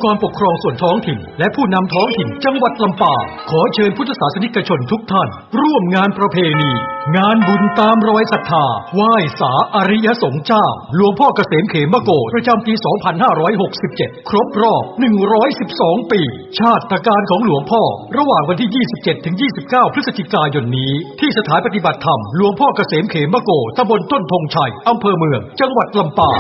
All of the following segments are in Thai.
กรปกครองส่วนท้องถิ่นและผู้นำท้องถิ่นจังหวัดลำปางขอเชิญพุทธศาสนิกชนทุกท่านร่วมงานประเพณีงานบุญตามรอยศรัทธาไหว้สาอริยสงฆ์เจ้าหลวงพ่อเกษมเขมโกฏประจำปี 2567 ครบรอบ 112 ปี ชาติการของหลวงพ่อระหว่างวันที่ 27 ถึง 29 พฤศจิกายนนี้ที่สถานปฏิบัติธรรมหลวงพ่อเกษมเขมโกฏตำบลต้นธงชัยอำเภอเมืองจังหวัดลำปาง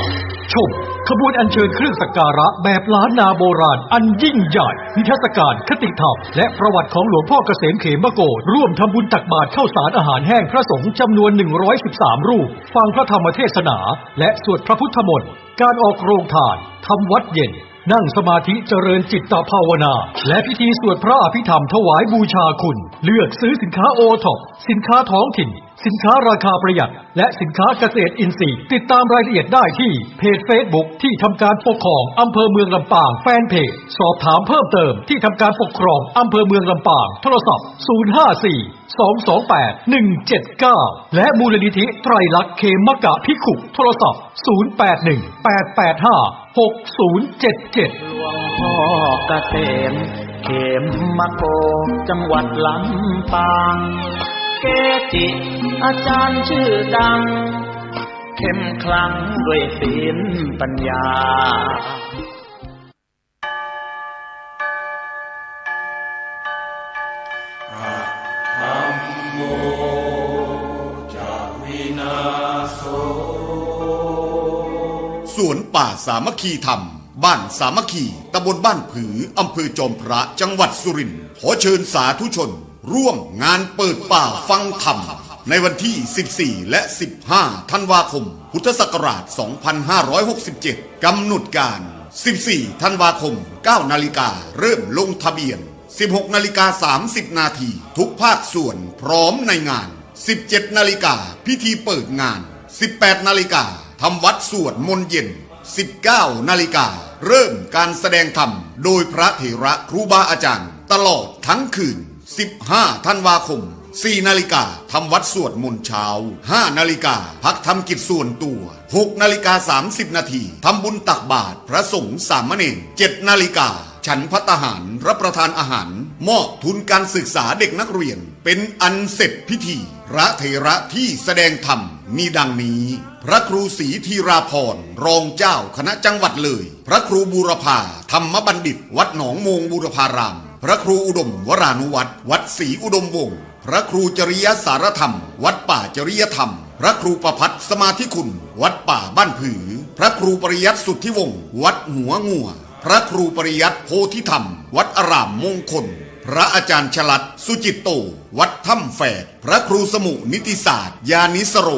ชมขบวนอัญเชิญเครื่องสักการะแบบล้านนาโบราณอันยิ่งใหญ่นิทรรศการคติธรรมและประวัติของหลวงพ่อเกษมเขมโกฏร่วมทำบุญตักบาตรข้าวสารอาหารแห้งพระสงฆ์จำนวน 113 รูปฟังพระธรรมเทศนาและสวดพระพุทธมนต์การออกโรงทานทำวัดเย็นนั่งสมาธิเจริญจิตตภาวนาและพิธีสวดพระอภิธรรมถวายบูชาคุณเลือกซื้อสินค้าโอท็อปสินค้าท้องถิ่นสินค้าราคาประหยัดและสินค้าเกษตรอินทรีย์ติดตามรายละเอียดได้ที่เพจ Facebook ที่ทำการปกครองอำเภอเมืองลำปางแฟนเพจสอบถามเพิ่มเติมที่ทำการปกครองอำเภอเมืองลำปางโทรศัพท์ 054-228-179 และมูลนิธิไตรลักษณ์เขมกะภิกขุโทรศัพท์ 081-885-6077 หลวงพ่อเกษมเขมโกฏจังหวัดลำปางเกจิอาจารย์ชื่อดังเข้มขลังด้วยศีลปัญญาธัมโมจะวินาโสสวนป่าสามัคคีธรรมบ้านสามัคคีตำบลบ้านผืออำเภอจอมพระจังหวัดสุรินทร์ขอเชิญสาธุชนร่วมงานเปิดป่าฟังธรรมในวันที่ 14 และ 15 ธันวาคม พุทธศักราช 2567 กำหนดการ 14 ธันวาคม 9 นาฬิกาเริ่มลงทะเบียน 16 นาฬิกา 30 นาทีทุกภาคส่วนพร้อมในงาน 17 นาฬิกาพิธีเปิดงาน 18 นาฬิกาทำวัดสวดมนต์เย็น 19 นาฬิกาเริ่มการแสดงธรรมโดยพระเถระครูบาอาจารย์ตลอดทั้งคืน 15 ธันวาคม 4 นาฬิกาทำวัดสวดมนต์เช้า 5 นาฬิกาพักทำกิจส่วนตัว 6 นาฬิกา 30 นาทีทำบุญตักบาตรพระสงฆ์สามเณร 7 นาฬิกาฉันภัตตาหารรับประทานอาหารมอบทุนการศึกษาเด็กนักเรียนเป็นอันเสร็จพิธีพระเถระที่แสดงธรรมมีดังนี้พระครูศรีธีราพรรองเจ้าคณะจังหวัดเลยพระครูบูรพาธรรมบัณฑิตวัดหนองโมงบูรพารามพระครูอุดมวรานุวัตรวัดศรีอุดมวงศ์พระครูจริยสารธรรมวัดป่าจริยธรรมพระครูประภัตสมาธิคุณวัดป่าบ้านผือพระครูปริยัติสุทธิวงศ์วัดหัวงัวพระครูปริยัติโพธิธรรมวัดอารามมงคลพระอาจารย์ฉลัดสุจิตโตวัดถ้ำแฝดพระครูสมุนิติศาสตร์ยานิสโร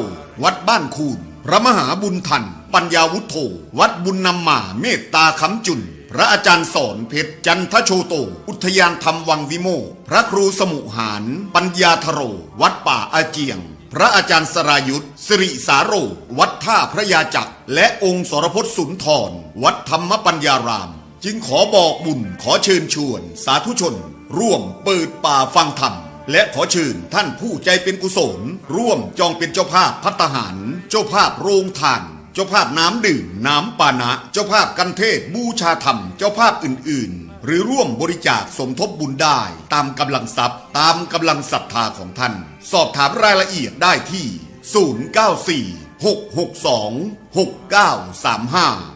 วัดบ้านคูนพระมหาบุญทันปัญญาวุฒโธวัดบุญนำมาเมตตาคำจุนพระอาจารย์สอนเพชรจันทโชโตอุทยานธรรมวังวิโมกข์พระครูสมุหารปัญญาธโรวัดป่าอาเจียงพระอาจารย์สรายุทธสิริสาโรวัดท่าพระยาจักรและองค์สรพจน์สุนทรวัดธรรมปัญญารามจึงขอบอกบุญขอเชิญชวนสาธุชนร่วมเปิดป่าฟังธรรมและขอเชิญท่านผู้ใจเป็นกุศลร่วมจองเป็นเจ้าภาพภัตตาหารเจ้าภาพโรงทานเจ้าภาพน้ำดื่มน้ำปานะเจ้าภาพกันเทศบูชาธรรมเจ้าภาพอื่นๆหรือร่วมบริจาคสมทบบุญได้ตามกำลังทรัพย์ตามกำลังศรัทธาของท่านสอบถามรายละเอียดได้ที่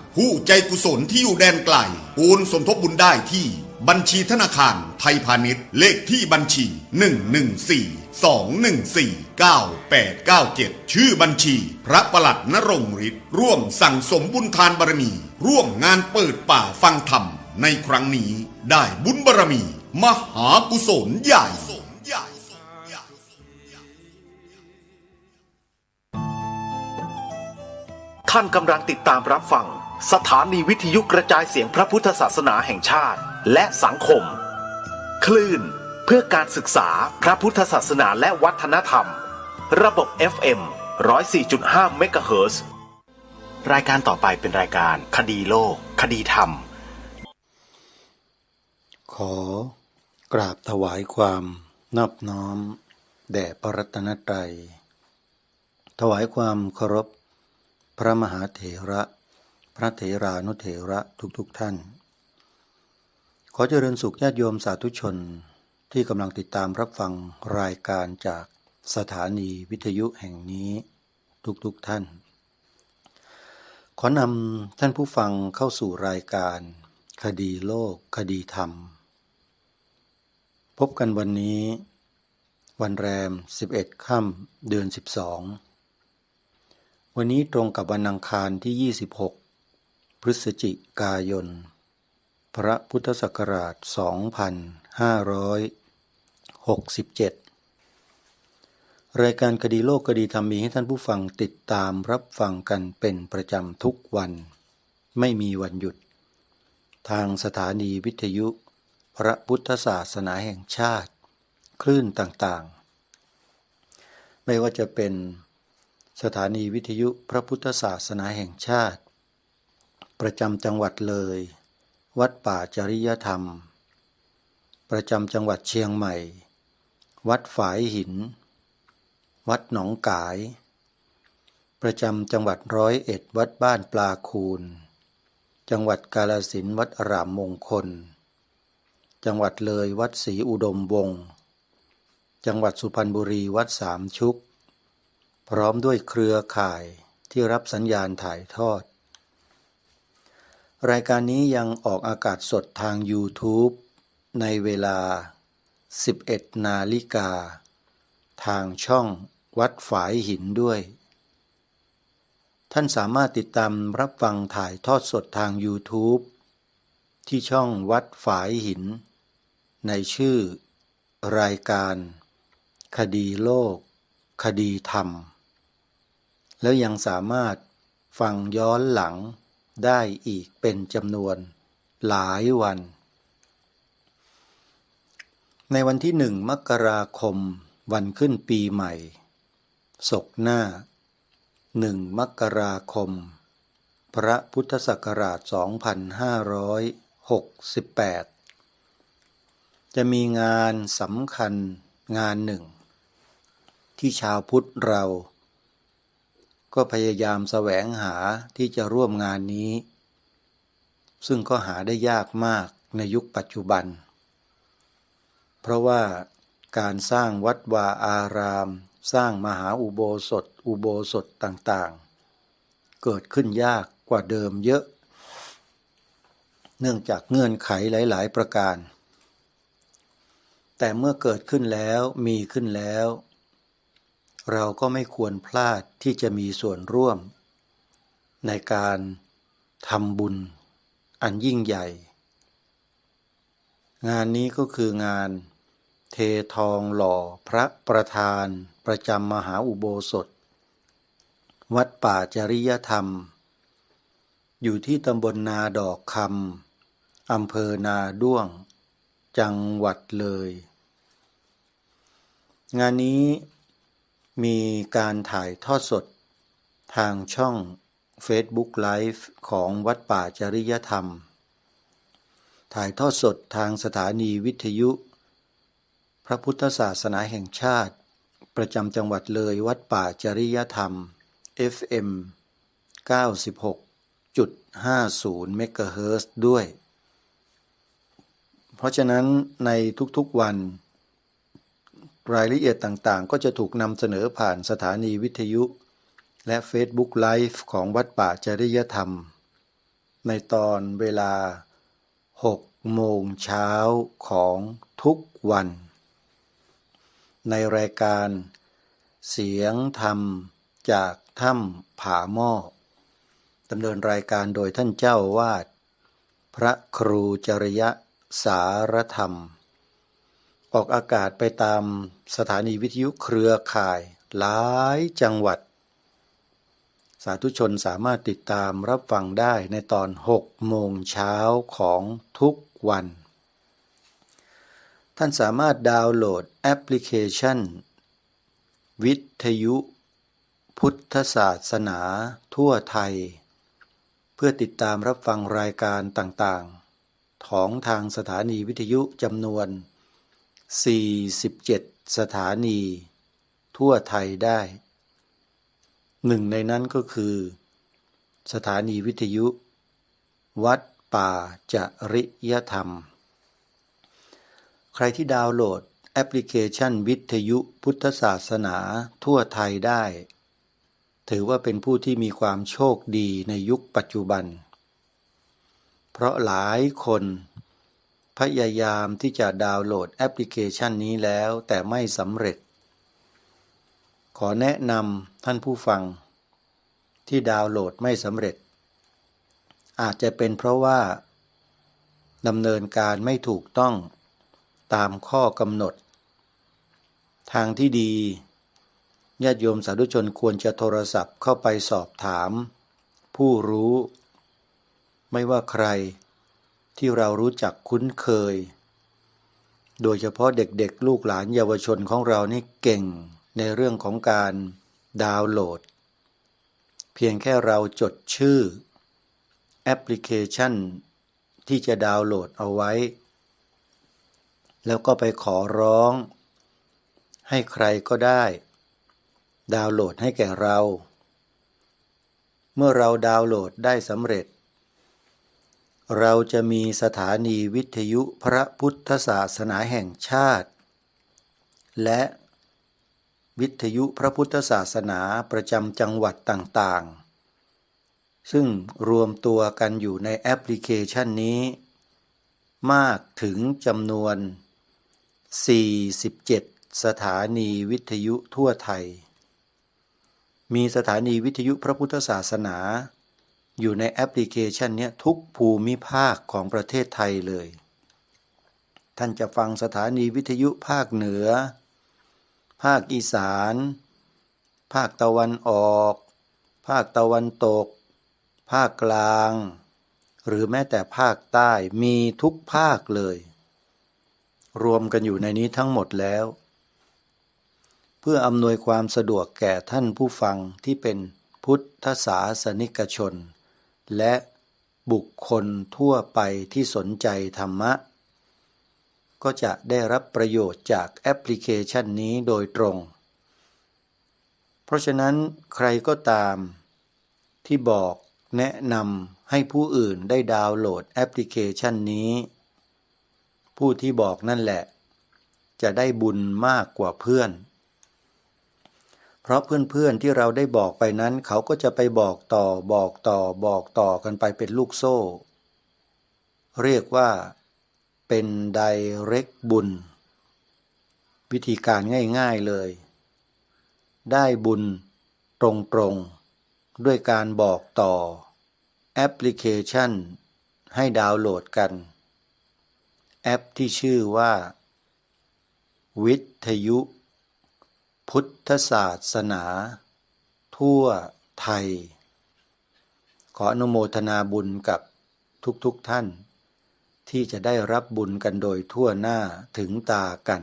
094-662-6935 ผู้ใจกุศลที่อยู่แดนไกลโอนสมทบบุญได้ที่บัญชีธนาคารไทยพาณิชย์เลขที่บัญชี 114-214-9897 ชื่อบัญชีพระประหลัดณรงค์ฤทธิ์ร่วมสั่งสมบุญทานบารมีร่วมงานเปิดป่าฟังธรรมในครั้งนี้ได้บุญบารมีมหากุศลใหญ่ท่านกำลังติดตามรับฟังสถานีวิทยุกระจายเสียงพระพุทธศาสนาแห่งชาติและสังคมคลื่นเพื่อการศึกษาพระพุทธศาสนาและวัฒนธรรมระบบ FM 104.5 เมกะเฮิรตซ์รายการต่อไปเป็นรายการคดีโลกคดีธรรมขอกราบถวายความนอบน้อมแด่พระรัตนตรัยถวายความเคารพพระมหาเถระพระเถรานุเถระทุกท่าน อเจริญสุขญาติโยมสาธุชนที่กำลังติดตามรับฟังรายการจากสถานีวิทยุแห่งนี้ทุกท่าน ขอนำท่านผู้ฟังเข้าสู่รายการคดีโลกคดีธรรมพบกันวันนี้วันแรม11ค่ำเดือน12วันนี้ตรงกับวันอังคารที่26พฤศจิกายนพระพุทธศักราช2567รายการคดีโลกคดีธรรมมีให้ท่านผู้ฟังติดตามรับฟังกันเป็นประจำทุกวันไม่มีวันหยุดทางสถานีวิทยุพระพุทธศาสนาแห่งชาติคลื่นต่างๆไม่ว่าจะเป็นสถานีวิทยุพระพุทธศาสนาแห่งชาติประจำจังหวัดเลยวัดป่าจริยธรรมประจำจังหวัดเชียงใหม่วัดฝายหินวัดหนองกายประจำจังหวัด101วัดบ้านปลาคูนจังหวัดกาฬสินธุ์วัดอารามมงคลจังหวัดเลยวัดศรีอุดมวงศ์จังหวัดสุพรรณบุรีวัดสามชุกพร้อมด้วยเครือข่ายที่รับสัญญาณถ่ายทอดรายการนี้ยังออกอากาศสดทาง YouTube ในเวลา 11 นาฬิกาทางช่องวัดฝายหินด้วยท่านสามารถติดตามรับฟังถ่ายทอดสดทาง YouTube ที่ช่องวัดฝายหินในชื่อรายการคดีโลกคดีธรรมแล้วยังสามารถฟังย้อนหลังได้อีกเป็นจำนวนหลายวันในวันที่1 มกราคมวันขึ้นปีใหม่ศกหน้า1 มกราคมพระพุทธศักราช2568จะมีงานสำคัญงานหนึ่งที่ชาวพุทธเราก็พยายามแสวงหาที่จะร่วมงานนี้ซึ่งก็หาได้ยากมากในยุคปัจจุบันเพราะว่าการสร้างวัดวาอารามสร้างมหาอุโบสถต่างๆเกิดขึ้นยากกว่าเดิมเยอะเนื่องจากเงื่อนไขหลายๆประการแต่เมื่อเกิดขึ้นแล้วมีขึ้นแล้วเราก็ไม่ควรพลาดที่จะมีส่วนร่วมในการทำบุญอันยิ่งใหญ่งานนี้ก็คืองานเททองหล่อพระประธานประจำมหาอุโบสถวัดป่าจริยธรรมอยู่ที่ตำบลนาดอกคำอำเภอนาด้วงจังหวัดเลยงานนี้มีการถ่ายทอดสดทางช่อง Facebook Live ของวัดป่าจริยธรรมถ่ายทอดสดทางสถานีวิทยุพระพุทธศาสนาแห่งชาติประจำจังหวัดเลยวัดป่าจริยธรรม FM 96.50 เมกะเฮิรตซ์ด้วยเพราะฉะนั้นในทุกๆวันรายละเอียดต่างๆก็จะถูกนำเสนอผ่านสถานีวิทยุและ Facebook Live ของวัดป่าจริยธรรมในตอนเวลา 6 โมงเช้าของทุกวันในรายการเสียงธรรมจากถ้ำผาหม้อดำเนินรายการโดยท่านเจ้าวาดพระครูจริยสารธรรมออกอากาศไปตามสถานีวิทยุเครือข่ายหลายจังหวัดสาธุชนสามารถติดตามรับฟังได้ในตอน 6 โมงเช้าของทุกวันท่านสามารถดาวน์โหลดแอปพลิเคชันวิทยุพุทธศาสนาทั่วไทยเพื่อติดตามรับฟังรายการต่างๆของทางสถานีวิทยุจำนวน47 สถานีทั่วไทยได้หนึ่งในนั้นก็คือสถานีวิทยุวัดป่าจริยธรรม ใครที่ดาวน์โหลดแอปพลิเคชันวิทยุพุทธศาสนาทั่วไทยได้ถือว่าเป็นผู้ที่มีความโชคดีในยุคปัจจุบันเพราะหลายคนพยายามที่จะดาวน์โหลดแอปพลิเคชันนี้แล้วแต่ไม่สำเร็จขอแนะนำท่านผู้ฟังที่ดาวน์โหลดไม่สำเร็จอาจจะเป็นเพราะว่าดำเนินการไม่ถูกต้องตามข้อกำหนดทางที่ดีญาติโยมสาธุชนควรจะโทรศัพท์เข้าไปสอบถามผู้รู้ไม่ว่าใครที่เรารู้จักคุ้นเคยโดยเฉพาะเด็กๆลูกหลานเยาวชนของเรานี่เก่งในเรื่องของการดาวน์โหลดเพียงแค่เราจดชื่อแอปพลิเคชันที่จะดาวน์โหลดเอาไว้แล้วก็ไปขอร้องให้ใครก็ได้ดาวน์โหลดให้แก่เราเมื่อเราดาวน์โหลดได้สำเร็จเราจะมีสถานีวิทยุพระพุทธศาสนาแห่งชาติและวิทยุพระพุทธศาสนาประจำจังหวัดต่างๆซึ่งรวมตัวกันอยู่ในแอปพลิเคชันนี้มากถึงจำนวน47สถานีวิทยุทั่วไทยมีสถานีวิทยุพระพุทธศาสนาอยู่ในแอปพลิเคชันนี้ทุกภูมิภาคของประเทศไทยเลยท่านจะฟังสถานีวิทยุภาคเหนือภาคอีสานภาคตะวันออกภาคตะวันตกภาคกลางหรือแม้แต่ภาคใต้มีทุกภาคเลยรวมกันอยู่ในนี้ทั้งหมดแล้วเพื่ออำนวยความสะดวกแก่ท่านผู้ฟังที่เป็นพุทธศาสนิกชนและบุคคลทั่วไปที่สนใจธรรมะก็จะได้รับประโยชน์จากแอปพลิเคชันนี้โดยตรงเพราะฉะนั้นใครก็ตามที่บอกแนะนำให้ผู้อื่นได้ดาวน์โหลดแอปพลิเคชันนี้ผู้ที่บอกนั่นแหละจะได้บุญมากกว่าเพื่อนเพราะเพื่อนๆที่เราได้บอกไปนั้นเขาก็จะไปบอกต่อกันไปเป็นลูกโซ่เรียกว่าเป็นไดเรกบุญวิธีการง่ายๆเลยได้บุญตรงๆด้วยการบอกต่อแอปพลิเคชันให้ดาวน์โหลดกันแอปที่ชื่อว่าวิทยุพุทธศาสนาทั่วไทยขออนุโมทนาบุญกับทุกท่านที่จะได้รับบุญกันโดยทั่วหน้าถึงตากัน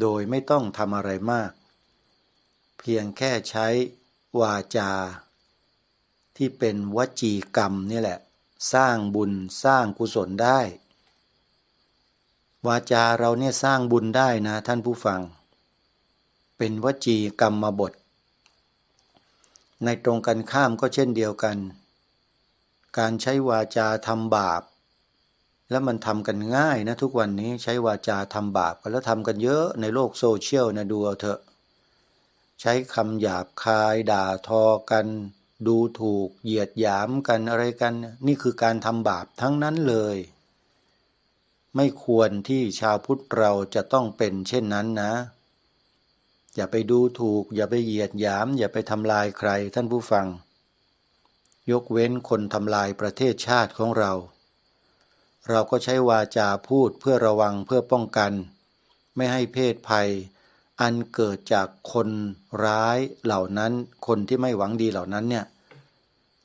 โดยไม่ต้องทำอะไรมากเพียงแค่ใช้วาจาที่เป็นวจีกรรมนี่แหละสร้างบุญสร้างกุศลได้วาจาเราเนี่ยสร้างบุญได้นะท่านผู้ฟังเป็นวจีกรรมบทในตรงกันข้ามก็เช่นเดียวกันการใช้วาจาทำบาปแล้วมันทำกันง่ายนะทุกวันนี้ใช้วาจาทำบาปกันแล้วทำกันเยอะในโลกโซเชียลนะดูเอาเถอะใช้คำหยาบคายด่าทอกันดูถูกเหยียดหยามกันอะไรกันนี่คือการทำบาปทั้งนั้นเลยไม่ควรที่ชาวพุทธเราจะต้องเป็นเช่นนั้นนะอย่าไปดูถูกอย่าไปเหยียดหยามอย่าไปทำลายใครท่านผู้ฟังยกเว้นคนทำลายประเทศชาติของเราก็ใช้วาจาพูดเพื่อระวังเพื่อป้องกันไม่ให้เพศภัยอันเกิดจากคนร้ายเหล่านั้นคนที่ไม่หวังดีเหล่านั้นเนี่ย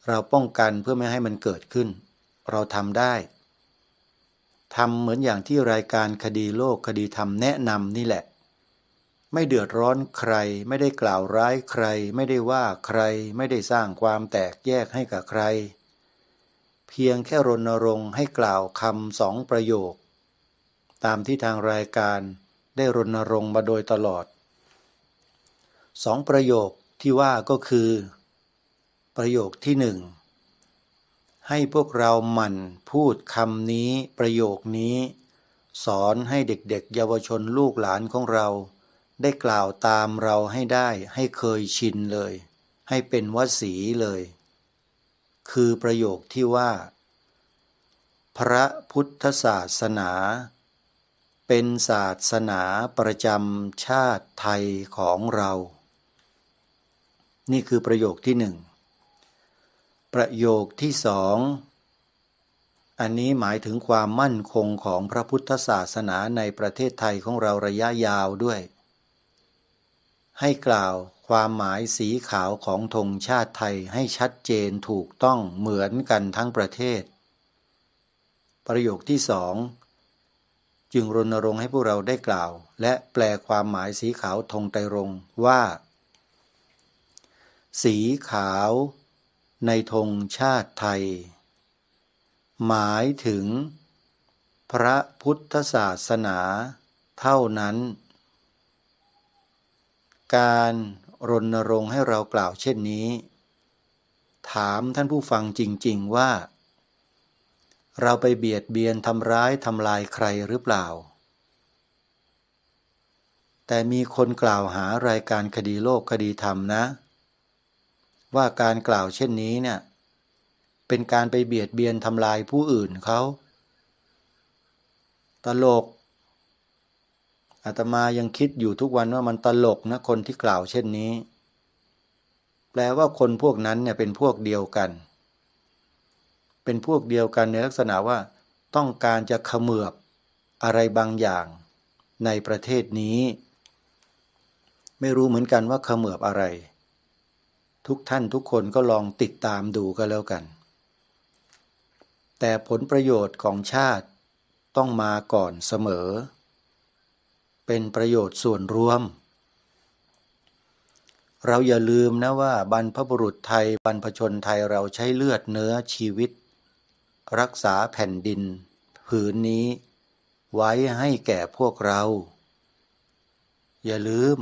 เราป้องกันเพื่อไม่ให้มันเกิดขึ้นเราทำได้ทำเหมือนอย่างที่รายการคดีโลกคดีธรรมแนะนำนี่แหละไม่เดือดร้อนใครไม่ได้กล่าวร้ายใครไม่ได้ว่าใครไม่ได้สร้างความแตกแยกให้กับใครเพียงแค่รณรงค์ให้กล่าวคำ2 ประโยคตามที่ทางรายการได้รณรงค์มาโดยตลอด2 ประโยคที่ว่าก็คือประโยคที่1ให้พวกเราหมั่นพูดคำนี้ประโยคนี้ สอนให้เด็กๆเยาวชนลูกหลานของเราได้กล่าวตามเราให้ได้ให้เคยชินเลยให้เป็นวสีเลยคือประโยคที่ว่าพระพุทธศาสนาเป็นศาสนาประจำชาติไทยของเรานี่คือประโยคที่หนึ่งประโยคที่สองอันนี้หมายถึงความมั่นคงของพระพุทธศาสนาในประเทศไทยของเราระยะยาวด้วยให้กล่าวความหมายสีขาวของธงชาติไทยให้ชัดเจนถูกต้องเหมือนกันทั้งประเทศประโยคที่สองจึงรณรงค์ให้พวกเราได้กล่าวและแปลความหมายสีขาวธงไตรรงค์ว่าสีขาวในธงชาติไทยหมายถึงพระพุทธศาสนาเท่านั้นการรณรงค์ให้เรากล่าวเช่นนี้ถามท่านผู้ฟังจริงๆว่าเราไปเบียดเบียนทำร้ายทำลายใครหรือเปล่าแต่มีคนกล่าวหารายการคดีโลกคดีธรรมนะว่าการกล่าวเช่นนี้เนี่ยเป็นการไปเบียดเบียนทำลายผู้อื่นเขาตลกอาตมายังคิดอยู่ทุกวันว่ามันตลกนะคนที่กล่าวเช่นนี้แปลว่าคนพวกนั้นเนี่ยเป็นพวกเดียวกันเป็นพวกเดียวกันในลักษณะว่าต้องการจะเขมือบอะไรบางอย่างในประเทศนี้ไม่รู้เหมือนกันว่าเขมือบอะไรทุกท่านทุกคนก็ลองติดตามดูก็แล้วกันแต่ผลประโยชน์ของชาติต้องมาก่อนเสมอเป็นประโยชน์ส่วนรวมเราอย่าลืมนะว่าบรรพบุรุษไทยบรรพชนไทยเราใช้เลือดเนื้อชีวิตรักษาแผ่นดินผืนนี้ไว้ให้แก่พวกเราอย่าลืม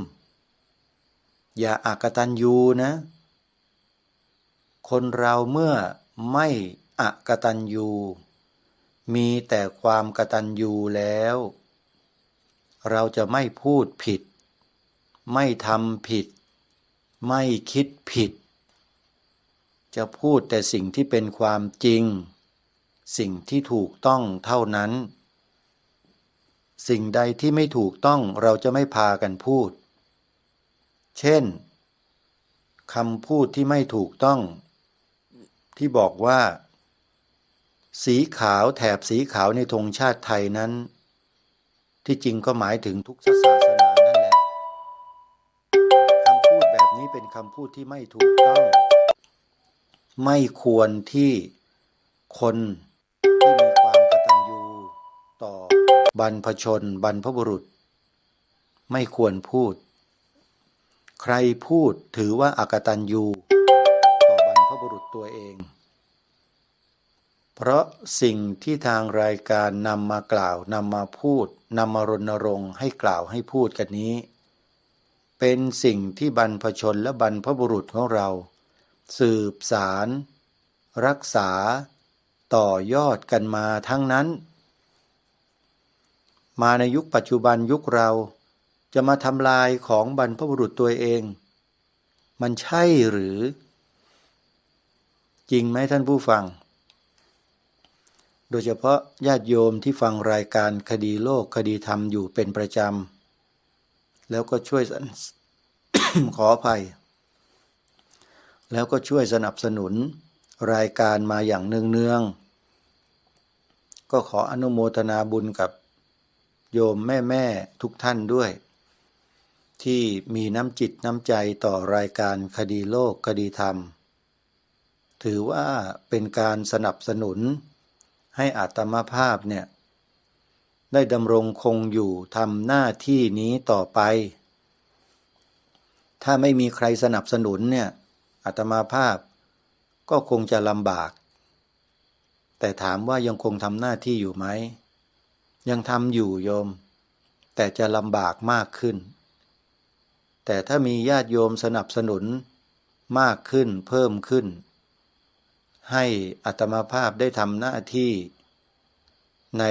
อย่าอกตัญญูนะคนเราเมื่อไม่อกตัญญูมีแต่ความกตัญญูแล้วเราจะไม่พูดผิดไม่ทำผิดไม่คิดผิดจะพูดแต่สิ่งที่เป็นความจริงสิ่งที่ถูกต้องเท่านั้นสิ่งใดที่ไม่ถูกต้องเราจะไม่พากันพูดเช่นคำพูดที่ไม่ถูกต้องที่บอกว่าสีขาวแถบสีขาวในธงชาติไทยนั้นที่จริงก็หมายถึงทุกศาสนานั่นแหละคำพูดแบบนี้เป็นคำพูดที่ไม่ถูกต้องไม่ควรที่คนที่มีความกตัญญูต่อบรรพชนบรรพบุรุษไม่ควรพูดใครพูดถือว่าอกตัญญูต่อบรรพบุรุษตัวเองเพราะสิ่งที่ทางรายการนำมากล่าวนำมาพูดนำมารณรงค์ให้กล่าวให้พูดกันนี้เป็นสิ่งที่บรรพชนและบรรพบุรุษของเราสืบสารรักษาต่อยอดกันมาทั้งนั้นมาในยุคปัจจุบันยุคเราจะมาทำลายของบรรพบุรุษตัวเองมันใช่หรือจริงไหมท่านผู้ฟังโดยเฉพาะญาติโยมที่ฟังรายการคดีโลกคดีธรรมอยู่เป็นประจำแล้วก็ช่วย ขออภัยแล้วก็ช่วยสนับสนุนรายการมาอย่างเนืองๆก็ขออนุโมทนาบุญกับโยมแม่ๆทุกท่านด้วยที่มีน้ำจิตน้ำใจต่อรายการคดีโลกคดีธรรมถือว่าเป็นการสนับสนุนให้อาตมาภาพเนี่ยได้ดำรงคงอยู่ทำหน้าที่นี้ต่อไปถ้าไม่มีใครสนับสนุนเนี่ยอาตมาภาพก็คงจะลำบากแต่ถามว่ายังคงทำหน้าที่อยู่ไหมยังทำอยู่โยมแต่จะลำบากมากขึ้นแต่ถ้ามีญาติโยมสนับสนุนมากขึ้นเพิ่มขึ้นให้อาตมาภาพได้ทำหน้าที่ ใน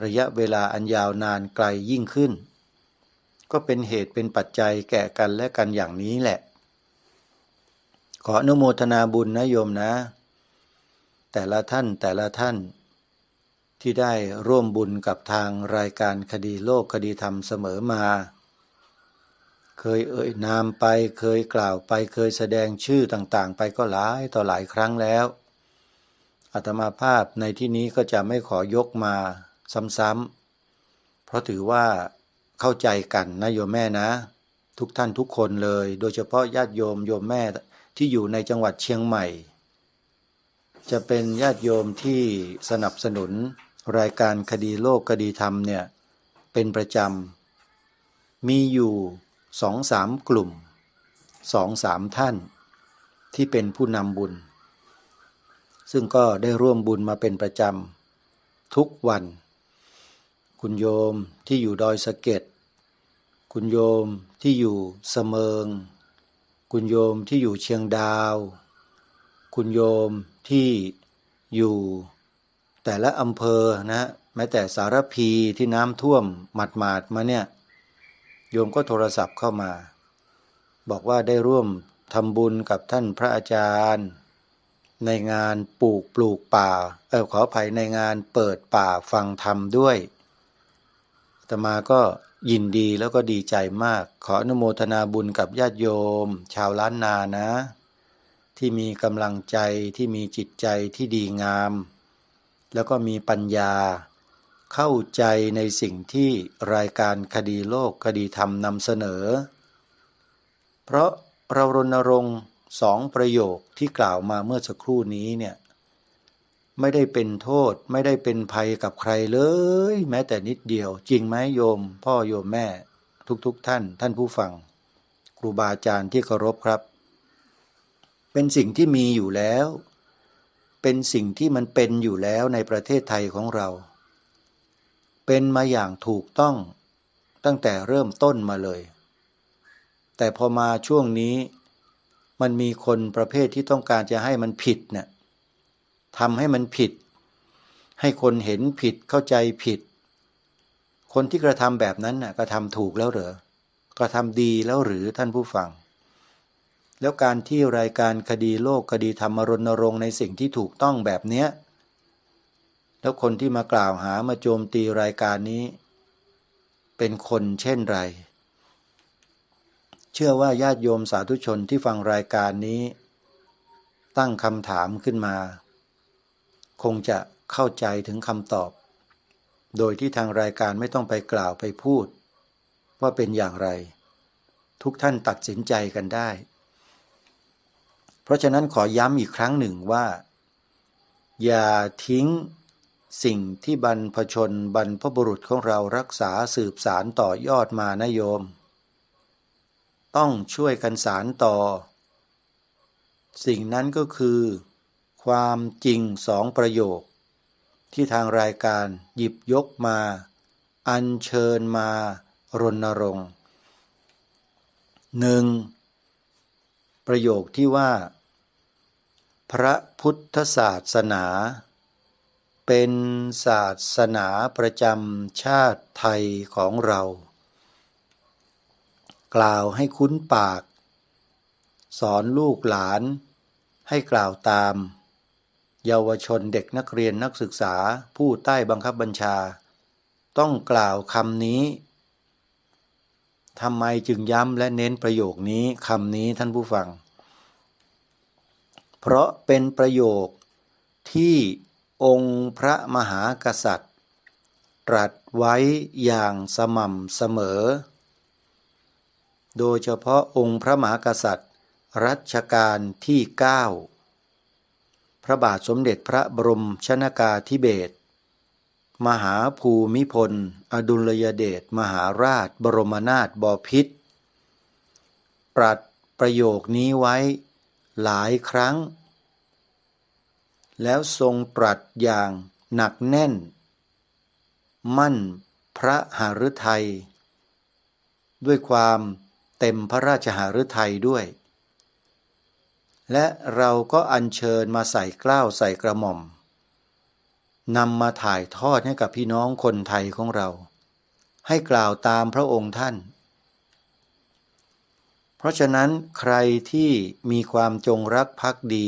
ระยะเวลาอันยาวนานไกลยิ่งขึ้นก็เป็นเหตุเป็นปัจจัยแก่กันและกันอย่างนี้แหละขออนุโมทนาบุญนะโยมนะแต่ละท่านที่ได้ร่วมบุญกับทางรายการคดีโลกคดีธรรมเสมอมาเคยเอ่ยนามไปเคยกล่าวไปเคยแสดงชื่อต่างๆไปก็หลายต่อหลายครั้งแล้วอาตมาภาพในที่นี้ก็จะไม่ขอยกมาซ้ำๆเพราะถือว่าเข้าใจกันนะโยมแม่นะทุกท่านทุกคนเลยโดยเฉพาะญาติโยมแม่ที่อยู่ในจังหวัดเชียงใหม่จะเป็นญาติโยมที่สนับสนุนรายการคดีโลกคดีธรรมเนี่ยเป็นประจำมีอยู่ 2-3 กลุ่ม 2-3 ท่านที่เป็นผู้นำบุญซึ่งก็ได้ร่วมบุญมาเป็นประจำทุกวันคุณโยมที่อยู่ดอยสะเก็ดคุณโยมที่อยู่เสมิงคุณโยมที่อยู่เชียงดาวคุณโยมที่อยู่แต่ละอำเภอนะแม้แต่สารพีที่น้ำท่วมหมาดๆมาเนี่ยโยมก็โทรศัพท์เข้ามาบอกว่าได้ร่วมทำบุญกับท่านพระอาจารย์ในงานปลูกป่าขออภัยในงานเปิดป่าฟังธรรมด้วยอาตมาก็ยินดีแล้วก็ดีใจมากขออนุโมทนาบุญกับญาติโยมชาวล้านนานะที่มีกำลังใจที่มีจิตใจที่ดีงามแล้วก็มีปัญญาเข้าใจในสิ่งที่รายการคดีโลกคดีธรรมนำเสนอเพราะเรารณรงค์2 ประโยคที่กล่าวมาเมื่อสักครู่นี้เนี่ยไม่ได้เป็นโทษไม่ได้เป็นภัยกับใครเลยแม้แต่นิดเดียวจริงไหมโยมพ่อโยมแม่ทุกท่านผู้ฟังครูบาอาจารย์ที่เคารพครับเป็นสิ่งที่มีอยู่แล้วเป็นสิ่งที่มันเป็นอยู่แล้วในประเทศไทยของเราเป็นมาอย่างถูกต้องตั้งแต่เริ่มต้นมาเลยแต่พอมาช่วงนี้มันมีคนประเภทที่ต้องการจะให้มันผิดเนี่ยทำให้มันผิดให้คนเห็นผิดเข้าใจผิดคนที่กระทำแบบนั้นน่ะกระทำถูกแล้วเหรอกระทำดีแล้วหรือท่านผู้ฟังแล้วการที่รายการคดีโลกคดีธรรมรณรงค์ในสิ่งที่ถูกต้องแบบเนี้ยแล้วคนที่มากล่าวหามาโจมตีรายการนี้เป็นคนเช่นไรเชื่อว่าญาติโยมสาธุชนที่ฟังรายการนี้ตั้งคำถามขึ้นมาคงจะเข้าใจถึงคำตอบโดยที่ทางรายการไม่ต้องไปกล่าวไปพูดว่าเป็นอย่างไรทุกท่านตัดสินใจกันได้เพราะฉะนั้นขอย้ำอีกครั้งหนึ่งว่าอย่าทิ้งสิ่งที่บรรพชนบรรพบุรุษของเรารักษาสืบสานต่อยอดมานะโยมต้องช่วยกันสานต่อสิ่งนั้นก็คือความจริง2 ประโยคที่ทางรายการหยิบยกมาอัญเชิญมารณรงค์ 1. ประโยคที่ว่าพระพุทธศาสนาเป็นศาสนาประจำชาติไทยของเรากล่าวให้คุ้นปากสอนลูกหลานให้กล่าวตามเยาวชนเด็กนักเรียนนักศึกษาผู้ใต้บังคับบัญชาต้องกล่าวคำนี้ทำไมจึงย้ำและเน้นประโยคนี้คำนี้ท่านผู้ฟังเพราะเป็นประโยคที่องค์พระมหากษัตริย์ตรัสไว้อย่างสม่ำเสมอโดยเฉพาะองค์พระมหากษัตริย์รัชกาลที่ 9พระบาทสมเด็จพระบรมชนกาธิเบศรมหาภูมิพลอดุลยเดชมหาราชบรมนาถบพิตรตรัสประโยคนี้ไว้หลายครั้งแล้วทรงตรัสอย่างหนักแน่นมั่นพระหฤทัยด้วยความเต็มพระราชหฤทัยด้วยและเราก็อัญเชิญมาใส่เกล้าใส่กระหม่อม นำมาถ่ายทอดให้กับพี่น้องคนไทยของเราให้กล่าวตามพระองค์ท่านเพราะฉะนั้นใครที่มีความจงรักภักดี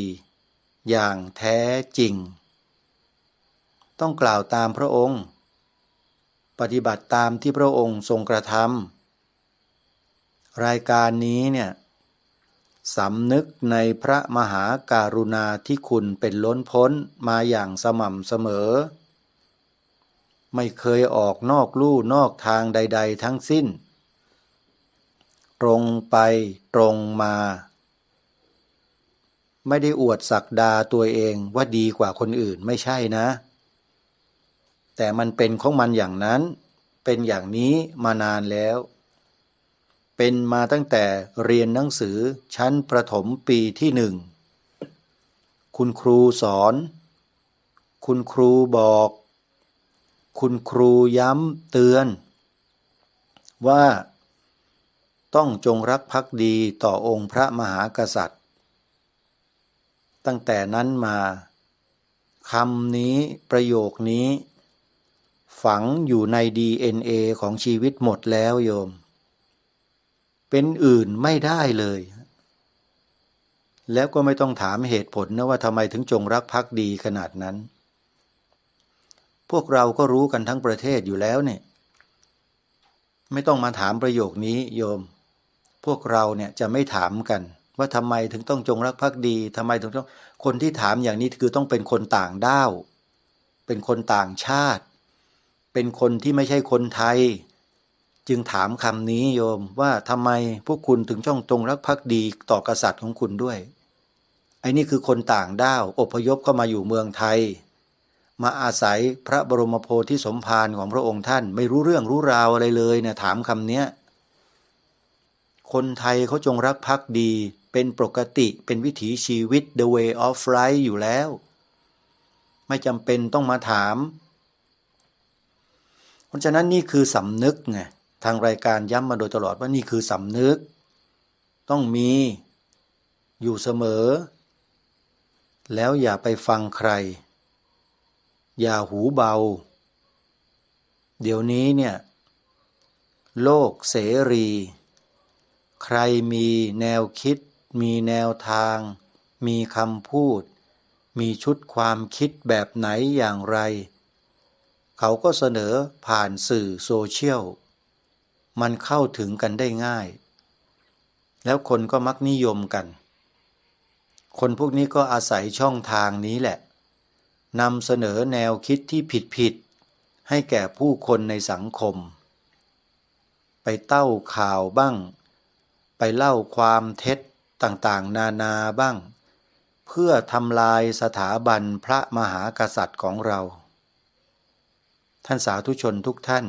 อย่างแท้จริงต้องกล่าวตามพระองค์ปฏิบัติตามที่พระองค์ทรงกระทำรายการนี้เนี่ยสำนึกในพระมหาการุณาธิคุณเป็นล้นพ้นมาอย่างสม่ำเสมอไม่เคยออกนอกลู่นอกทางใดๆทั้งสิ้นตรงไปตรงมาไม่ได้อวดศักดาตัวเองว่าดีกว่าคนอื่นไม่ใช่นะแต่มันเป็นของมันอย่างนั้นเป็นอย่างนี้มานานแล้วเป็นมาตั้งแต่เรียนหนังสือชั้นประถมปีที่หนึ่งคุณครูสอนคุณครูบอกคุณครูย้ำเตือนว่าต้องจงรักภักดีต่อองค์พระมหากษัตริย์ตั้งแต่นั้นมาคำนี้ประโยคนี้ฝังอยู่ใน DNA ของชีวิตหมดแล้วโยมเป็นอื่นไม่ได้เลยแล้วก็ไม่ต้องถามเหตุผลนะว่าทำไมถึงจงรักภักดีขนาดนั้นพวกเราก็รู้กันทั้งประเทศอยู่แล้วเนี่ยไม่ต้องมาถามประโยคนี้โยมพวกเราเนี่ยจะไม่ถามกันว่าทำไมถึงต้องจงรักภักดีทำไมถึงต้องคนที่ถามอย่างนี้คือต้องเป็นคนต่างด้าวเป็นคนต่างชาติเป็นคนที่ไม่ใช่คนไทยจึงถามคำนี้โยมว่าทำไมพวกคุณถึงจงรักภักดีต่อกษัตริย์ของคุณด้วยไอ้นี่คือคนต่างด้าวอพยพเข้ามาอยู่เมืองไทยมาอาศัยพระบรมโพธิสมภารของพระองค์ท่านไม่รู้เรื่องรู้ราวอะไรเลยเนี่ยถามคำเนี้ยคนไทยเขาจงรักภักดีเป็นปกติเป็นวิถีชีวิต the way of life อยู่แล้วไม่จำเป็นต้องมาถามเพราะฉะนั้นนี่คือสำนึกไงทางรายการย้ำมาโดยตลอดว่านี่คือสำนึกต้องมีอยู่เสมอแล้วอย่าไปฟังใครอย่าหูเบาเดี๋ยวนี้เนี่ยโลกเสรีใครมีแนวคิดมีแนวทางมีคำพูดมีชุดความคิดแบบไหนอย่างไรเขาก็เสนอผ่านสื่อโซเชียลมันเข้าถึงกันได้ง่ายแล้วคนก็มักนิยมกันคนพวกนี้ก็อาศัยช่องทางนี้แหละนำเสนอแนวคิดที่ผิดให้แก่ผู้คนในสังคมไปเต้าข่าวบ้างไปเล่าความเท็จต่างๆนานาบ้างเพื่อทำลายสถาบันพระมหากษัตริย์ของเราท่านสาธุชนทุกท่าน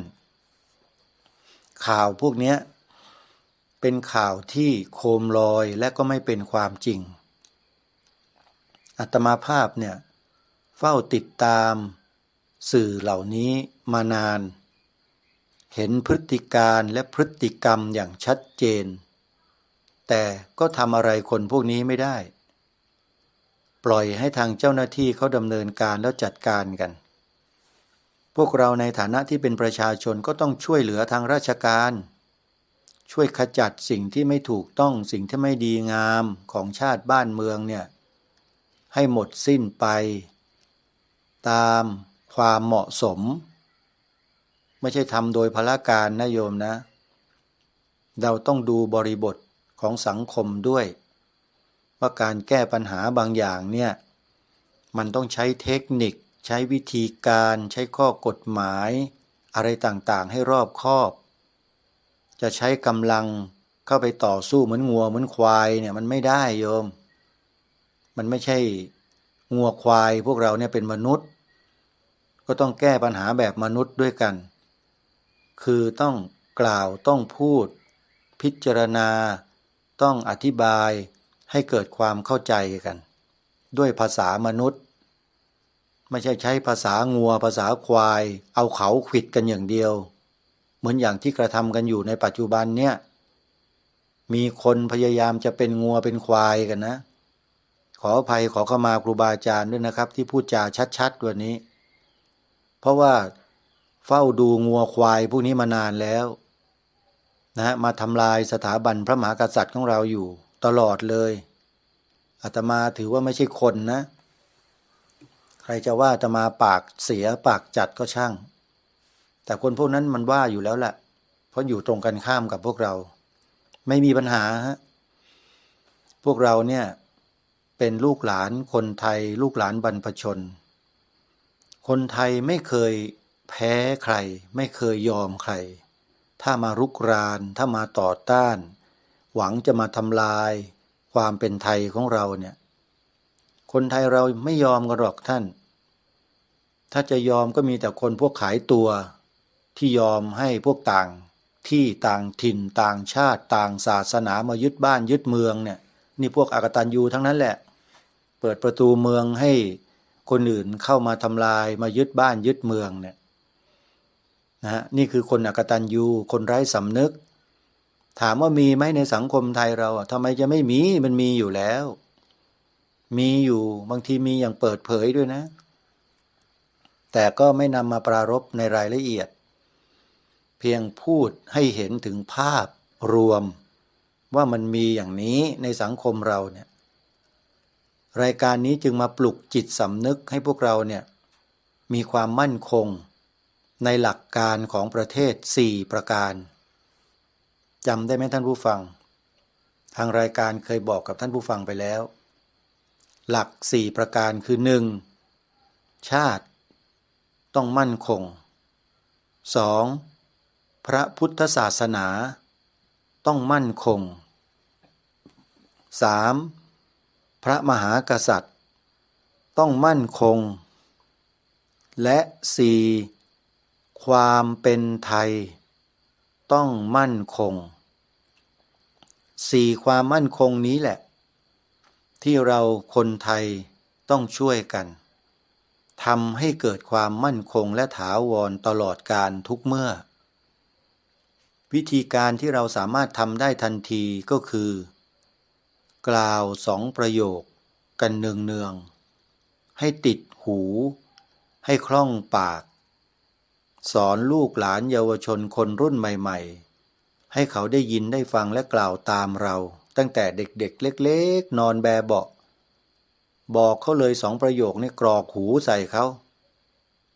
ข่าวพวกนี้เป็นข่าวที่โคมลอยและก็ไม่เป็นความจริงอาตมาภาพเนี่ยเฝ้าติดตามสื่อเหล่านี้มานานเห็นพฤติการและพฤติกรรมอย่างชัดเจนแต่ก็ทำอะไรคนพวกนี้ไม่ได้ปล่อยให้ทางเจ้าหน้าที่เขาดำเนินการแล้วจัดการกันพวกเราในฐานะที่เป็นประชาชนก็ต้องช่วยเหลือทางราชการช่วยขจัดสิ่งที่ไม่ถูกต้องสิ่งที่ไม่ดีงามของชาติบ้านเมืองเนี่ยให้หมดสิ้นไปตามความเหมาะสมไม่ใช่ทำโดยพละการนะโยมนะเราต้องดูบริบทของสังคมด้วยว่าการแก้ปัญหาบางอย่างเนี่ยมันต้องใช้เทคนิคใช้วิธีการใช้ข้อกฎหมายอะไรต่างๆให้รอบคอบจะใช้กำลังเข้าไปต่อสู้เหมือนงัวเหมือนควายเนี่ยมันไม่ได้โยมมันไม่ใช่งัวควายพวกเราเนี่ยเป็นมนุษย์ก็ต้องแก้ปัญหาแบบมนุษย์ด้วยกันคือต้องกล่าวต้องพูดพิจารณาต้องอธิบายให้เกิดความเข้าใจกันด้วยภาษามนุษย์ไม่ใช่ใช้ภาษางัวภาษาควายเอาเขาขวิดกันอย่างเดียวเหมือนอย่างที่กระทำกันอยู่ในปัจจุบันเนี่ยมีคนพยายามจะเป็นงัวเป็นควายกันนะขออภัยขอเข้ามาครูบาอาจารย์ด้วยนะครับที่พูดจาชัดๆวันนี้ เพราะว่าเฝ้าดูงัวควายพวกนี้มานานแล้วนะมาทำลายสถาบันพระมหากษัตริย์ของเราอยู่ตลอดเลยอาตมาถือว่าไม่ใช่คนนะใครจะว่าอาตมาปากเสียปากจัดก็ช่างแต่คนพวกนั้นมันว่าอยู่แล้วแหละเพราะอยู่ตรงกันข้ามกับพวกเราไม่มีปัญหาฮะพวกเราเนี่ยเป็นลูกหลานคนไทยลูกหลานบรรพชนคนไทยไม่เคยแพ้ใครไม่เคยยอมใครถ้ามารุกรานถ้ามาต่อต้านหวังจะมาทำลายความเป็นไทยของเราเนี่ยคนไทยเราไม่ยอมกันหรอกท่านถ้าจะยอมก็มีแต่คนพวกขายตัวที่ยอมให้พวกต่างที่ต่างถิ่นต่างชาติต่างศาสนามายึดบ้านยึดเมืองเนี่ยนี่พวกอกตัญญูทั้งนั้นแหละเปิดประตูเมืองให้คนอื่นเข้ามาทำลายมายึดบ้านยึดเมืองเนี่ยนะนี่คือคนอกตัญญูคนไร้สำนึกถามว่ามีไหมในสังคมไทยเราทำไมจะไม่มีมันมีอยู่แล้วมีอยู่บางทีมีอย่างเปิดเผยด้วยนะแต่ก็ไม่นำมาปรารภในรายละเอียดเพียงพูดให้เห็นถึงภาพรวมว่ามันมีอย่างนี้ในสังคมเราเนี่ยรายการนี้จึงมาปลุกจิตสำนึกให้พวกเราเนี่ยมีความมั่นคงในหลักการของประเทศ4ประการจำได้ไหมท่านผู้ฟังทางรายการเคยบอกกับท่านผู้ฟังไปแล้วหลัก4ประการคือ 1. ชาติต้องมั่นคง 2. พระพุทธศาสนาต้องมั่นคง 3. พระมหากษัตริย์ต้องมั่นคงและ 4. ความเป็นไทยต้องมั่นคง 4. ความมั่นคงนี้แหละที่เราคนไทยต้องช่วยกันทำให้เกิดความมั่นคงและถาวรตลอดกาลทุกเมื่อวิธีการที่เราสามารถทำได้ทันทีก็คือกล่าว2ประโยคกันเนืองๆให้ติดหูให้คล่องปากสอนลูกหลานเยาวชนคนรุ่นใหม่ๆให้เขาได้ยินได้ฟังและกล่าวตามเราตั้งแต่เด็กๆเล็กๆนอนแบเบาะบอกเขาเลย2ประโยคนี้กรอกหูใส่เขา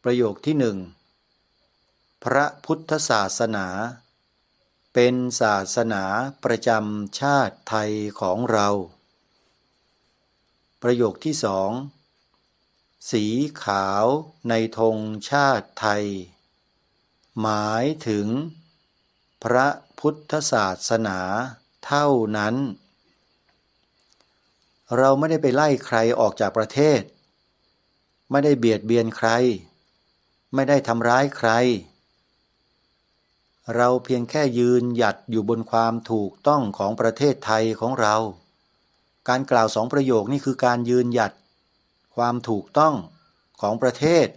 ประโยคที่1พระพุทธศาสนาเป็นศาสนาประจำชาติไทยของเราประโยคที่2สีขาวในธงชาติไทยหมายถึงพระพุทธศาสนาเท่านั้นเราไม่ได้ไปไล่ใครออกจากประเทศไม่ได้เบียดเบียนใครไม่ได้ทำร้ายใครเราเพียงแค่ยืนหยัดอยู่บนความถูกต้องของประเทศไทยของเราการกล่าว2ประโยคนี่คือการยืนหยัดความถูกต้องของประเทศ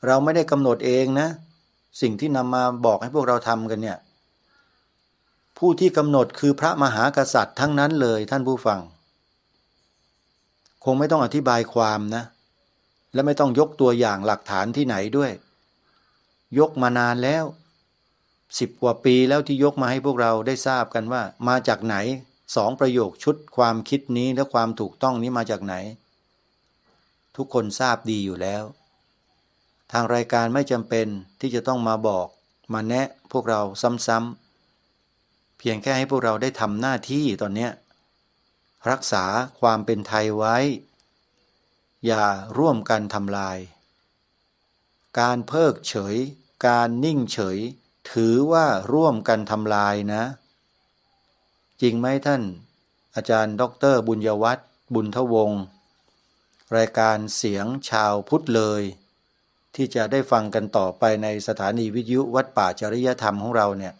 เราไม่ได้กำหนดเองนะสิ่งที่นำมาบอกให้พวกเราทำกันเนี่ยผู้ที่กำหนดคือพระมหากษัตริย์ทั้งนั้นเลยท่านผู้ฟังคงไม่ต้องอธิบายความนะและไม่ต้องยกตัวอย่างหลักฐานที่ไหนด้วยยกมานานแล้ว10 กว่าปีแล้วที่ยกมาให้พวกเราได้ทราบกันว่ามาจากไหน2ประโยคชุดความคิดนี้และความถูกต้องนี้มาจากไหนทุกคนทราบดีอยู่แล้วทางรายการไม่จำเป็นที่จะต้องมาบอกมาแนะพวกเราซ้ำๆเพียงแค่ให้พวกเราได้ทำหน้าที่ตอนนี้รักษาความเป็นไทยไว้อย่าร่วมกันทำลายการเพิกเฉยการนิ่งเฉยถือว่าร่วมกันทำลายนะจริงไหมท่านอาจารย์ดร.บุญยวัฒน์บุญทวงศ์รายการเสียงชาวพุทธเลยที่จะได้ฟังกันต่อไปในสถานีวิทยุวัดป่าจริยธรรมของเราเนี่ย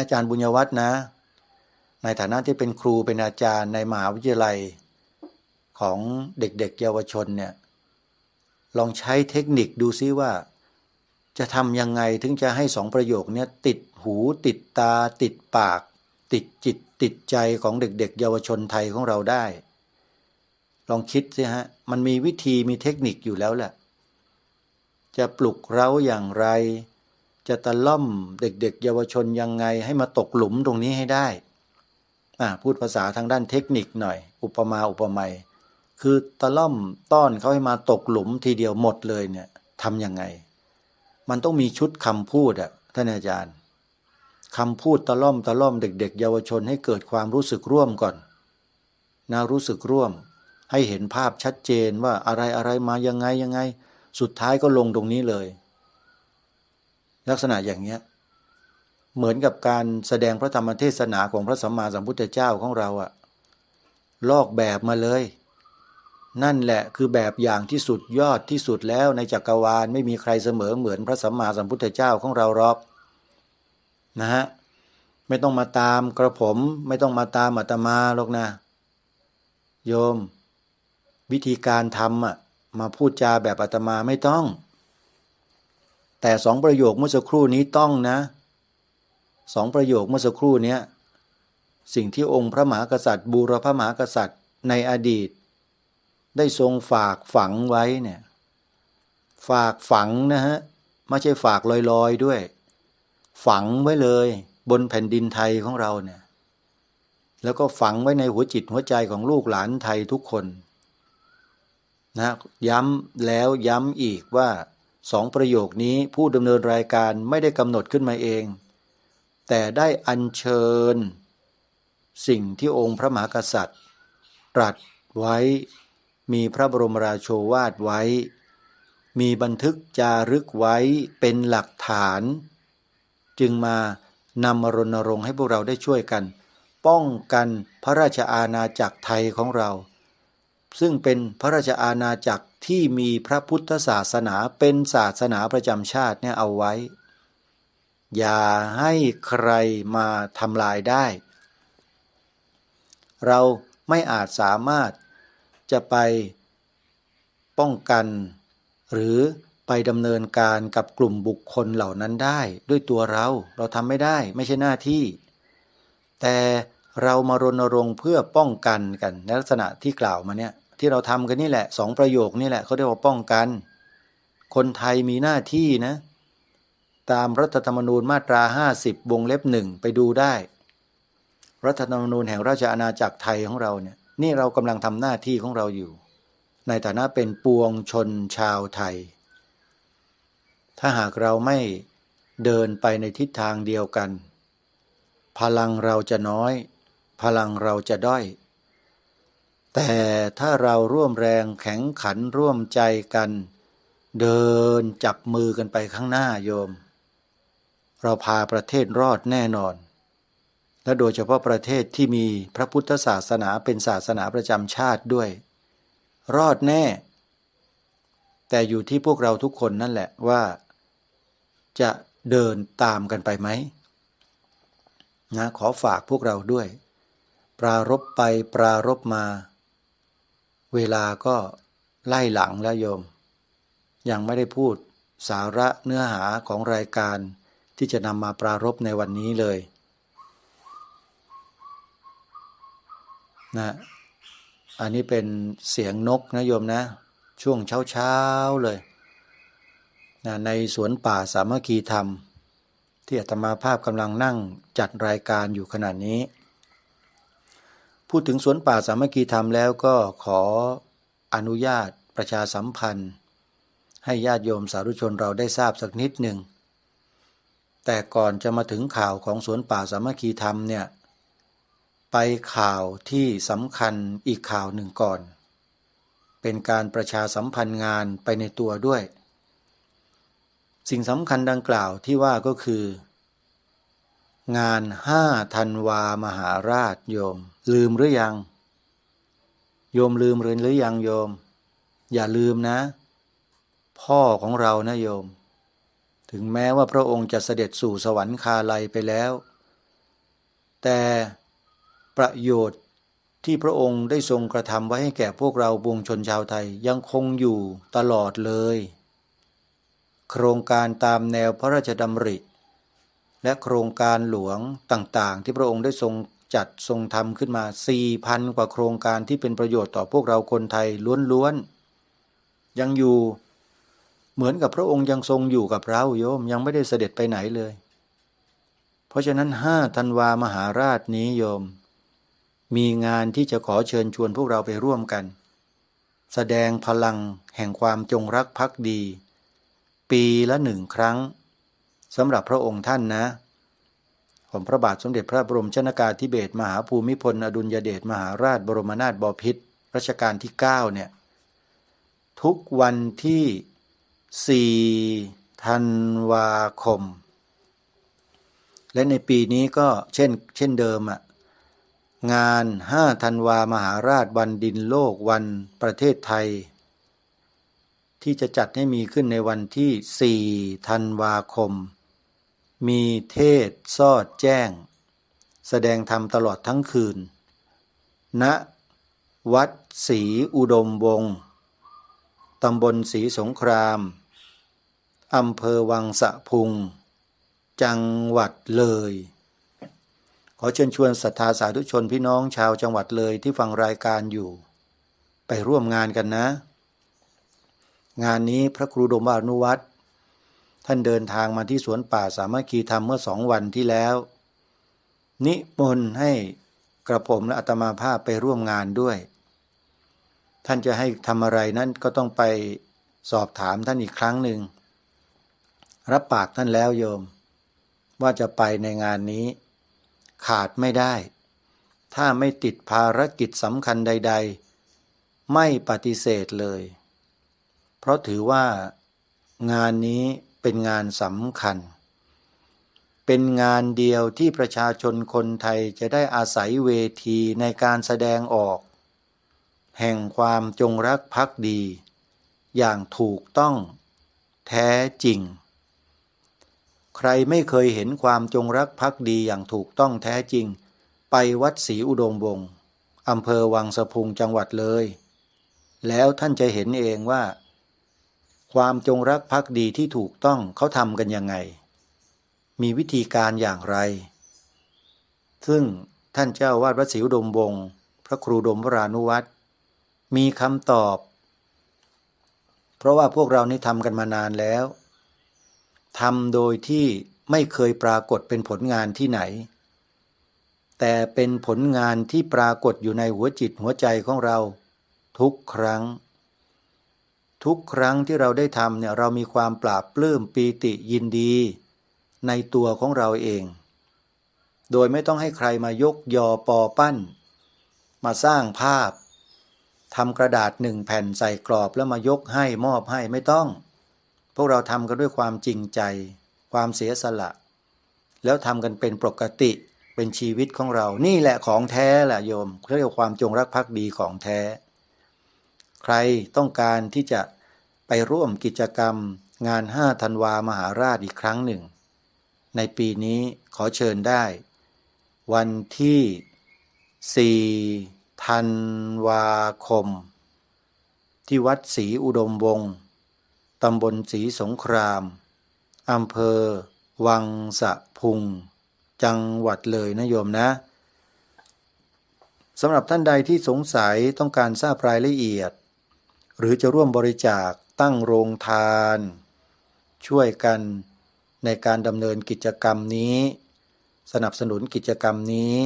อาจารย์บุญยวัฒน์นะในฐานะที่เป็นครูเป็นอาจารย์ในมหาวิทยาลัยของเด็กๆเยาวชนเนี่ยลองใช้เทคนิคดูซิว่าจะทำยังไงถึงจะให้2ประโยคนี้ติดหูติดตาติดปากติดจิตติดใจของเด็กๆเยาวชนไทยของเราได้ลองคิดสิฮะมันมีวิธีมีเทคนิคอยู่แล้วแหละ จะปลุกเร้าอย่างไรจะตะล่อมเด็กๆเยาวชนยังไงให้มาตกหลุมตรงนี้ให้ได้พูดภาษาทางด้านเทคนิคหน่อยอุปมาอุปไมยคือตะล่อมต้อนเขาให้มาตกหลุมทีเดียวหมดเลยเนี่ยทำยังไงมันต้องมีชุดคำพูดท่านอาจารย์คำพูดตะล่อมเด็กๆเยาวชนให้เกิดความรู้สึกร่วมก่อนนะรู้สึกร่วมให้เห็นภาพชัดเจนว่าอะไรมายังไงสุดท้ายก็ลงตรงนี้เลยลักษณะอย่างเนี้ยเหมือนกับการแสดงพระธรรมเทศนาของพระสัมมาสัมพุทธเจ้าของเราลอกแบบมาเลยนั่นแหละคือแบบอย่างที่สุดยอดที่สุดแล้วในจักรวาลไม่มีใครเสมอเหมือนพระสัมมาสัมพุทธเจ้าของเราหรอกนะฮะไม่ต้องมาตามกระผมไม่ต้องมาตามอาตมาหรอกนะโยมวิธีการทำมาพูดจาแบบอาตมาไม่ต้องแต่สองประโยคเมื่อสักครู่นี้ต้องนะสองประโยคเมื่อสักครู่นี้สิ่งที่องค์พระมหากษัตริย์บูรพมหากษัตริย์ในอดีตได้ทรงฝากฝังไว้เนี่ยฝากฝังนะฮะไม่ใช่ฝากลอยๆด้วยฝังไว้เลยบนแผ่นดินไทยของเราเนี่ยแล้วก็ฝังไว้ในหัวจิตหัวใจของลูกหลานไทยทุกคนนะย้ำแล้วย้ำอีกว่าสองประโยคนี้ผู้ดำเนินรายการไม่ได้กำหนดขึ้นมาเองแต่ได้อัญเชิญสิ่งที่องค์พระมหากษัตริย์ตรัสไว้มีพระบรมราโชวาทไว้มีบันทึกจารึกไว้เป็นหลักฐานจึงมานำมารณรงค์ให้พวกเราได้ช่วยกันป้องกันพระราชอาณาจักรไทยของเราซึ่งเป็นพระราชอาณาจักรที่มีพระพุทธศาสนาเป็นศาสนาประจำชาติเนี่ยเอาไว้อย่าให้ใครมาทำลายได้เราไม่อาจสามารถจะไปป้องกันหรือไปดำเนินการกับกลุ่มบุคคลเหล่านั้นได้ด้วยตัวเราทำไม่ได้ไม่ใช่หน้าที่แต่เรามารณรงค์เพื่อป้องกันกันในลักษณะที่กล่าวมาเนี่ยที่เราทำกันนี่แหละสองประโยคนี่แหละเขาเรียกว่าป้องกันคนไทยมีหน้าที่นะตามรัฐธรรมนูญมาตรา50วงเล็บ1ไปดูได้รัฐธรรมนูญแห่งราชอาณาจักรไทยของเราเนี่ยนี่เรากำลังทำหน้าที่ของเราอยู่ในฐานะเป็นปวงชนชาวไทยถ้าหากเราไม่เดินไปในทิศทางเดียวกันพลังเราจะน้อยพลังเราจะด้อยแต่ถ้าเราร่วมแรงแข็งขันร่วมใจกันเดินจับมือกันไปข้างหน้าโยมเราพาประเทศรอดแน่นอนและโดยเฉพาะประเทศที่มีพระพุทธศาสนาเป็นศาสนาประจำชาติด้วยรอดแน่แต่อยู่ที่พวกเราทุกคนนั่นแหละว่าจะเดินตามกันไปไหมนะขอฝากพวกเราด้วยปรารภไปปรารภมาเวลาก็ไล่หลังแล้วโยมยังไม่ได้พูดสาระเนื้อหาของรายการที่จะนำมาปรารภในวันนี้เลยนะอันนี้เป็นเสียงนกนะโยมนะช่วงเช้าเลยนะในสวนป่าสามัคคีธรรมที่อาตมาภาพกำลังนั่งจัดรายการอยู่ขณะนี้พูดถึงสวนป่าสามัคคีธรรมแล้วก็ขออนุญาตประชาสัมพันธ์ให้ญาติโยมสาธุชนเราได้ทราบสักนิดหนึ่งแต่ก่อนจะมาถึงข่าวของสวนป่าสามัคคีธรรมเนี่ยไปข่าวที่สำคัญอีกข่าวหนึ่งก่อนเป็นการประชาสัมพันธ์งานไปในตัวด้วยสิ่งสำคัญดังกล่าวที่ว่าก็คืองาน5 ธันวามหาราชโยมลืมหรือยังโยมลืมหรือยังโยมอย่าลืมนะพ่อของเรานะโยมถึงแม้ว่าพระองค์จะเสด็จสู่สวรรคาลัยไปแล้วแต่ประโยชน์ที่พระองค์ได้ทรงกระทำไว้ให้แก่พวกเราปวงชนชาวไทยยังคงอยู่ตลอดเลยโครงการตามแนวพระราชดำริและโครงการหลวงต่างๆที่พระองค์ได้ทรงจัดทรงทำขึ้นมา 4,000 กว่าโครงการที่เป็นประโยชน์ต่อพวกเราคนไทยล้วนๆยังอยู่ เหมือนกับพระองค์ยังทรงอยู่กับเราโยมยังไม่ได้เสด็จไปไหนเลย เพราะฉะนั้น5 ธันวามหาราชนี้โยมมีงานที่จะขอเชิญชวนพวกเราไปร่วมกันแสดงพลังแห่งความจงรักภักดีปีละ1 ครั้งสำหรับพระองค์ท่านนะของพระบาทสมเด็จพระบรมชนกาธิเบศรมหาภูมิพลอดุลยเดชมหาราชบรมนาถบพิตรรัชกาลที่9เนี่ยทุกวันที่4 ธันวาคมและในปีนี้ก็เช่นเดิมงาน5 ธันวามหาราชวันดินโลกวันประเทศไทยที่จะจัดให้มีขึ้นในวันที่4 ธันวาคมมีเทศน์สอดแจ้งแสดงธรรมตลอดทั้งคืนณวัดศรีอุดมวงศ์ตำบลศรีสงครามอำเภอวังสะพุงจังหวัดเลยขอเชิญชวนศรัทธาสาธุชนพี่น้องชาวจังหวัดเลยที่ฟังรายการอยู่ไปร่วมงานกันนะงานนี้พระครูโดมอนุวัตรท่านเดินทางมาที่สวนป่าสามัคคีธรรมเมื่อ2 วันที่แล้วนิมนต์ให้กระผมและอาตมาภาพไปร่วมงานด้วยท่านจะให้ทำอะไรนั้นก็ต้องไปสอบถามท่านอีกครั้งหนึ่งรับปากท่านแล้วโยมว่าจะไปในงานนี้ขาดไม่ได้ถ้าไม่ติดภารกิจสำคัญใดๆไม่ปฏิเสธเลยเพราะถือว่างานนี้เป็นงานสำคัญเป็นงานเดียวที่ประชาชนคนไทยจะได้อาศัยเวทีในการแสดงออกแห่งความจงรักภักดีอย่างถูกต้องแท้จริงใครไม่เคยเห็นความจงรักภักดีอย่างถูกต้องแท้จริงไปวัดศรีอุดมวงศ์อำเภอวังสะพุงจังหวัดเลยแล้วท่านจะเห็นเองว่าความจงรักภักดีที่ถูกต้องเขาทำกันยังไงมีวิธีการอย่างไรซึ่งท่านเจ้าวาดวัดศรีอุดมวงศ์พระครูโดมวรานุวัตรมีคำตอบเพราะว่าพวกเรานี่ทำกันมานานแล้วทำโดยที่ไม่เคยปรากฏเป็นผลงานที่ไหนแต่เป็นผลงานที่ปรากฏอยู่ในหัวจิตหัวใจของเราทุกครั้งที่เราได้ทำเนี่ยเรามีความปราบปลื้มปีติยินดีในตัวของเราเองโดยไม่ต้องให้ใครมายกยอปอปั้นมาสร้างภาพทำกระดาษ1 แผ่นใส่กรอบแล้วมายกให้มอบให้ไม่ต้องพวกเราทำกันด้วยความจริงใจความเสียสละแล้วทำกันเป็นปกติเป็นชีวิตของเรานี่แหละของแท้แหละโยมเรียกว่าความจงรักภักดีของแท้ใครต้องการที่จะไปร่วมกิจกรรมงาน5 ธันวามหาราชอีกครั้งหนึ่งในปีนี้ขอเชิญได้วันที่4 ธันวาคมที่วัดศรีอุดมวงศ์ตำบลศรีสงครามอำเภอวังสะพุงจังหวัดเลยนะโยมนะสำหรับท่านใดที่สงสัยต้องการทราบรายละเอียดหรือจะร่วมบริจาคตั้งโรงทานช่วยกันในการดำเนินกิจกรรมนี้สนับสนุนกิจกรรมนี้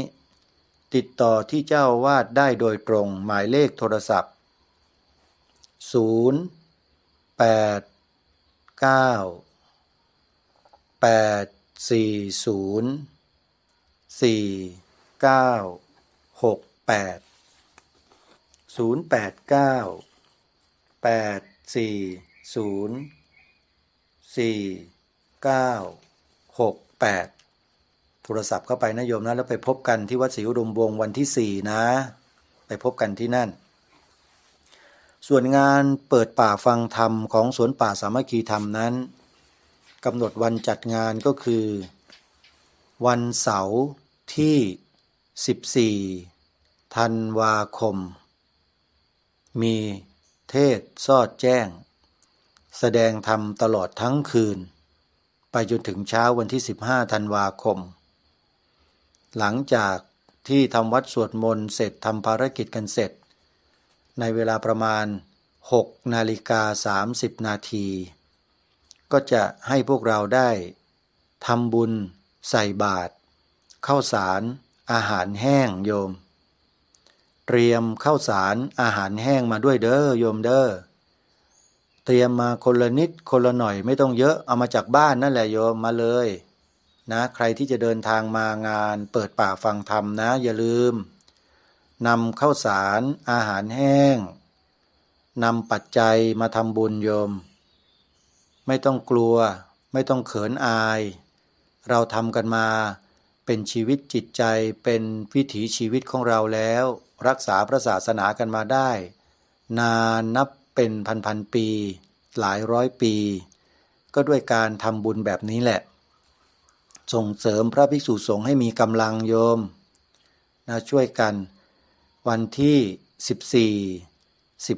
ติดต่อที่เจ้าอาวาสได้โดยตรงหมายเลขโทรศัพท์โทรศัพท์เข้าไปนะโยมนะแล้วไปพบกันที่วัดศรีอุดมวงศ์วันที่4นะไปพบกันที่นั่นส่วนงานเปิดป่าฟังธรรมของสวนป่าสามัคคีธรรมนั้นกำหนดวันจัดงานก็คือวันเสาร์ที่14 ธันวาคมมีเทศน์สอดแจ้งแสดงธรรมตลอดทั้งคืนไปจนถึงเช้าวันที่15 ธันวาคมหลังจากที่ทำวัดสวดมนต์เสร็จทำภารกิจกันเสร็จในเวลาประมาณ6:30 นาที ก็จะให้พวกเราได้ทำบุญใส่บาตรข้าวสารอาหารแห้งโยมเตรียมข้าวสารอาหารแห้งมาด้วยเด้อโยมเด้อเตรียมมาคนละนิดคนละหน่อยไม่ต้องเยอะเอามาจากบ้านนั่นแหละโยมมาเลยนะใครที่จะเดินทางมางานเปิดป่าฟังธรรมนะอย่าลืมนำข้าวสารอาหารแห้งนำปัจจัยมาทำบุญโยมไม่ต้องกลัวไม่ต้องเขินอายเราทำกันมาเป็นชีวิตจิตใจเป็นวิถีชีวิตของเราแล้วรักษาพระศาสนากันมาได้นานนับเป็นพันปีหลายร้อยปีก็ด้วยการทำบุญแบบนี้แหละส่งเสริมพระภิกษุสงฆ์ให้มีกำลังโยมนะช่วยกันวันที่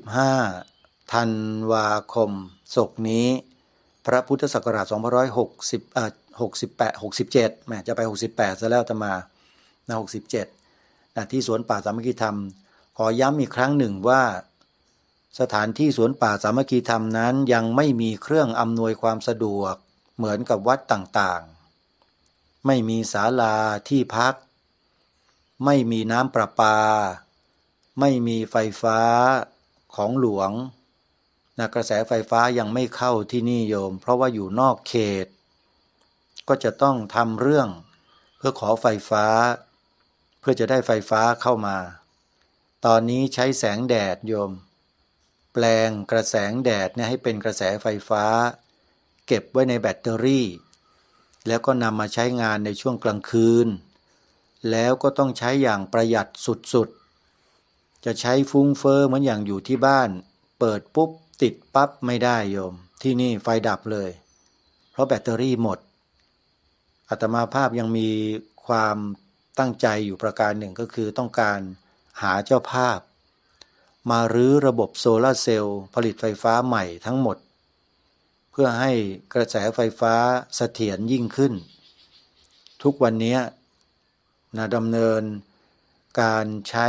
14-15 ธันวาคมศกนี้พระพุทธศักราช2567แหมจะไป68ซะแล้วอาตมานะ67นะที่สวนป่าสามัคคีธรรมขอย้ำอีกครั้งหนึ่งว่าสถานที่สวนป่าสามัคคีธรรมนั้นยังไม่มีเครื่องอำนวยความสะดวกเหมือนกับวัดต่างๆไม่มีศาลาที่พักไม่มีน้ำประปาไม่มีไฟฟ้าของหลวงนะกระแสไฟฟ้ายังไม่เข้าที่นี่โยมเพราะว่าอยู่นอกเขตก็จะต้องทำเรื่องเพื่อขอไฟฟ้าเพื่อจะได้ไฟฟ้าเข้ามาตอนนี้ใช้แสงแดดโยมแปลงกระแสแดดเนี่ยให้เป็นกระแสไฟฟ้าเก็บไว้ในแบตเตอรี่แล้วก็นำมาใช้งานในช่วงกลางคืนแล้วก็ต้องใช้อย่างประหยัดสุดๆจะใช้ฟุ้งเฟ้อเหมือนอย่างอยู่ที่บ้านเปิดปุ๊บติดปั๊บไม่ได้โยมที่นี่ไฟดับเลยเพราะแบตเตอรี่หมดอาตมาภาพยังมีความตั้งใจอยู่ประการหนึ่งก็คือต้องการหาเจ้าภาพมารื้อระบบโซลาร์เซลล์ผลิตไฟฟ้าใหม่ทั้งหมดเพื่อให้กระแสไฟฟ้าเสถียรยิ่งขึ้นทุกวันนี้นะดำเนินการใช้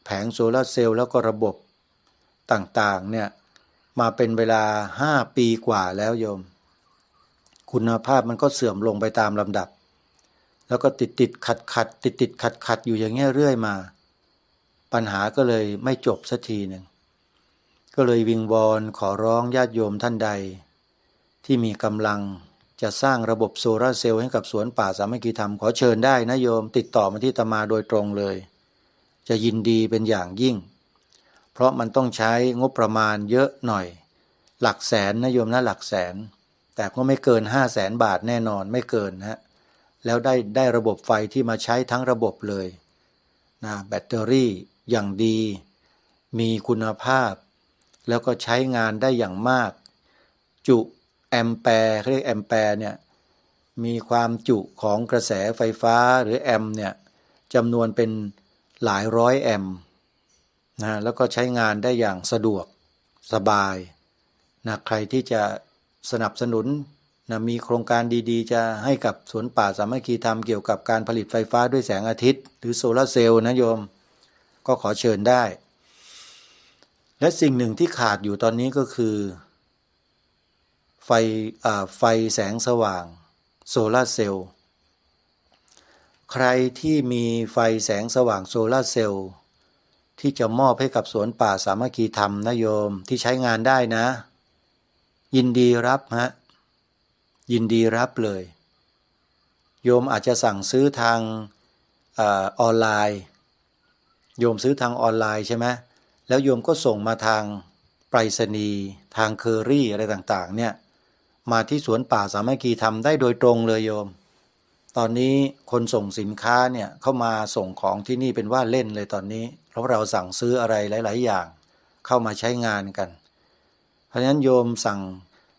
แผงโซลาร์เซลล์แล้วก็ระบบต่างๆเนี่ยมาเป็นเวลา5 ปีกว่าแล้วโยมคุณภาพมันก็เสื่อมลงไปตามลำดับแล้วก็ติดขัดอยู่อย่างเงี้ยเรื่อยมาปัญหาก็เลยไม่จบสักทีหนึ่งก็เลยวิงวอนขอร้องญาติโยมท่านใดที่มีกำลังจะสร้างระบบโซลาร์เซลล์ให้กับสวนป่าสามัคคีธรรมขอเชิญได้นะโยมติดต่อมาที่อาตมาโดยตรงเลยจะยินดีเป็นอย่างยิ่งเพราะมันต้องใช้งบประมาณเยอะหน่อยหลักแสนนะโยมนะหลักแสนแต่ก็ไม่เกิน500,000 บาทแน่นอนไม่เกินนะแล้วได้ระบบไฟที่มาใช้ทั้งระบบเลยนะแบตเตอรี่อย่างดีมีคุณภาพแล้วก็ใช้งานได้อย่างมากจุแอมแปร์เรียกแอมแปร์เนี่ยมีความจุของกระแสไฟฟ้าหรือแอมเนี่ยจำนวนเป็นหลายร้อยแอมนะแล้วก็ใช้งานได้อย่างสะดวกสบายนะใครที่จะสนับสนุนนะมีโครงการดีๆจะให้กับสวนป่าสามัคคีธรรมเกี่ยวกับการผลิตไฟฟ้าด้วยแสงอาทิตย์หรือโซลาร์เซลล์นะโยมก็ขอเชิญได้และสิ่งหนึ่งที่ขาดอยู่ตอนนี้ก็คือไฟแสงสว่างโซลาร์เซลล์ใครที่มีไฟแสงสว่างโซลาร์เซลล์ที่จะมอบให้กับสวนป่าสามัคคีธรรมนะโยมที่ใช้งานได้นะยินดีรับยินดีรับเลยโยมอาจจะสั่งซื้อทางออนไลน์โยมซื้อทางออนไลน์ใช่ไหมแล้วโยมก็ส่งมาทางไปรษณีย์ทางเคอรี่อะไรต่างๆเนี่ยมาที่สวนป่าสามัคคีธรรมได้โดยตรงเลยโยมตอนนี้คนส่งสินค้าเนี่ยเข้ามาส่งของที่นี่เป็นว่าเล่นเลยตอนนี้เพราะเราสั่งซื้ออะไรหลายๆอย่างเข้ามาใช้งานกันเพราะฉะนั้นโยมสั่ง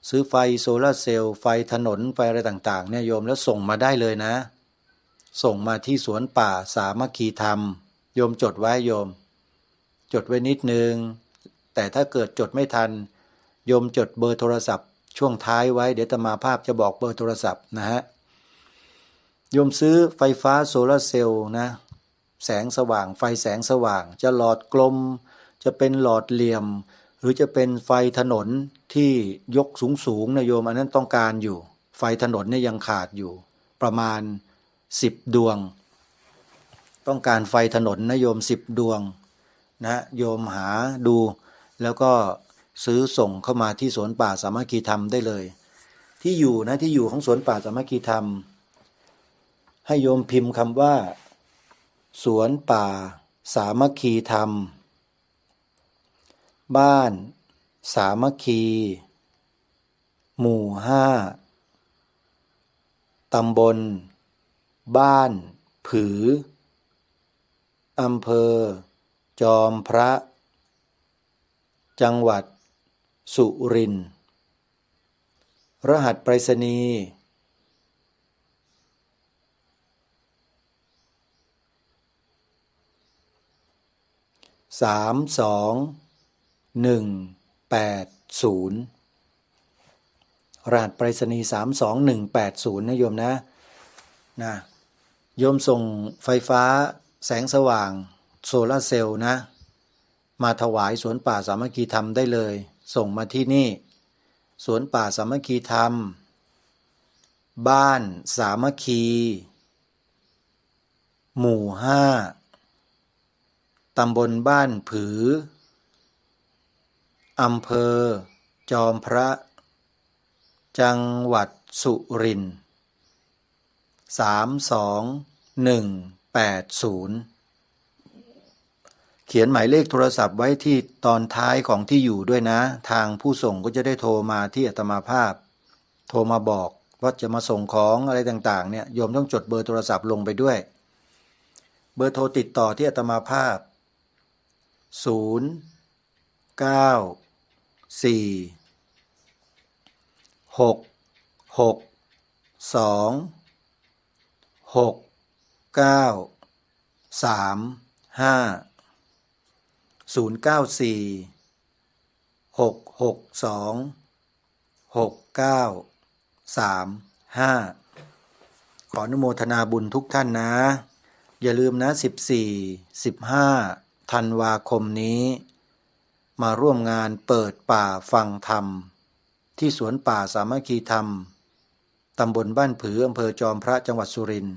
ซื้อไฟโซลาร์เซลล์ไฟถนนไฟอะไรต่างๆเนี่ยโยมแล้วส่งมาได้เลยนะส่งมาที่สวนป่าสามัคคีธรรมโยมจดไว้โยมจดไว้นิดนึงแต่ถ้าเกิดจดไม่ทันโยมจดเบอร์โทรศัพท์ช่วงท้ายไว้เดี๋ยวอาตมาภาพจะบอกเบอร์โทรศัพท์นะฮะโยมซื้อไฟฟ้าโซลาร์เซลล์นะแสงสว่างไฟแสงสว่างจะหลอดกลมจะเป็นหลอดเหลี่ยม รือจะเป็นไฟถนนที่ยกสูงๆนะโยมอันนั้นต้องการอยู่ไฟถนนเนี่ยยังขาดอยู่ประมาณ10 ดวงต้องการไฟถนนนะโยม10 ดวงนะโยมหาดูแล้วก็ซื้อส่งเข้ามาที่สวนป่าสามัคคีธรรมได้เลยที่อยู่นะที่อยู่ของสวนป่าสามัคคีธรรมให้โยมพิมพ์คำว่าสวนป่าสามัคคีธรรมบ้านสามัคคีหมู่5ตำบลบ้านผืออำเภอจอมพระจังหวัดสุรินทร์รหัสไปรษณีย์32180รหัสไปรษณีย์32180นะโยมนะโยมส่งไฟฟ้าแสงสว่างโซลาร์เซลล์นะมาถวายสวนป่าสามัคคีธรรมได้เลยส่งมาที่นี่สวนป่าสามัคคีธรรมบ้านสามัคคีหมู่5ตำบลบ้านผืออำเภอจอมพระจังหวัดสุรินทร์32180เขียนหมายเลขโทรศัพท์ไว้ที่ตอนท้ายของที่อยู่ด้วยนะทางผู้ส่งก็จะได้โทรมาที่อาตมาภาพโทรมาบอกว่าจะมาส่งของอะไรต่างๆเนี่ยโยมต้องจดเบอร์โทรศัพท์ลงไปด้วยเบอร์โทรติดต่อที่อาตมาภาพขออนุโมทนาบุญทุกท่านนะอย่าลืมนะ14-15 ธันวาคมนี้มาร่วมงานเปิดป่าฟังธรรมที่สวนป่าสามัคคีธรรมตำบลบ้านผืออำเภอจอมพระจังหวัดสุรินทร์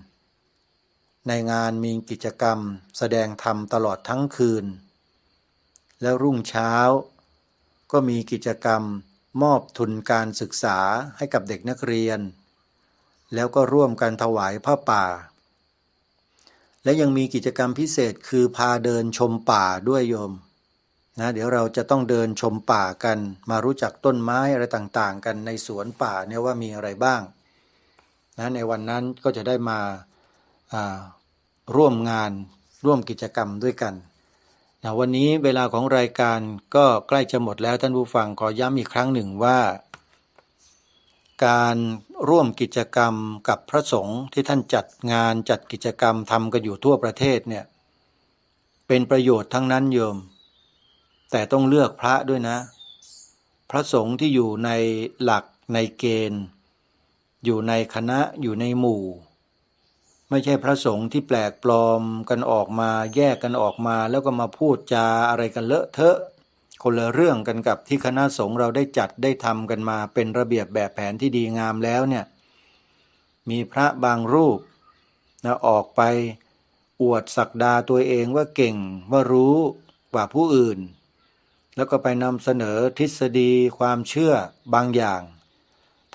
ในงานมีกิจกรรมแสดงธรรมตลอดทั้งคืนแล้วรุ่งเช้าก็มีกิจกรรมมอบทุนการศึกษาให้กับเด็กนักเรียนแล้วก็ร่วมกันถวายผ้าป่าและยังมีกิจกรรมพิเศษคือพาเดินชมป่าด้วยโยมนะเดี๋ยวเราจะต้องเดินชมป่ากันมารู้จักต้นไม้อะไรต่างๆกันในสวนป่าเนี่ยว่ามีอะไรบ้างนะในวันนั้นก็จะได้มาร่วมงานร่วมกิจกรรมด้วยกันนะวันนี้เวลาของรายการก็ใกล้จะหมดแล้วท่านผู้ฟังขอย้ำอีกครั้งหนึ่งว่าการร่วมกิจกรรมกับพระสงฆ์ที่ท่านจัดงานจัดกิจกรรมทำกันอยู่ทั่วประเทศเนี่ยเป็นประโยชน์ทั้งนั้นโยมแต่ต้องเลือกพระด้วยนะพระสงฆ์ที่อยู่ในหลักในเกณฑ์อยู่ในคณะอยู่ในหมู่ไม่ใช่พระสงฆ์ที่แปลกปลอมกันออกมาแยกกันออกมาแล้วก็มาพูดจาอะไรกันเลอะเทอะคนละเรื่องกันกับที่คณะสงฆ์เราได้จัดได้ทำกันมาเป็นระเบียบแบบแผนที่ดีงามแล้วเนี่ยมีพระบางรูปนะออกไปอวดศักดาตัวเองว่าเก่งว่ารู้กว่าผู้อื่นแล้วก็ไปนำเสนอทฤษฎีความเชื่อบางอย่าง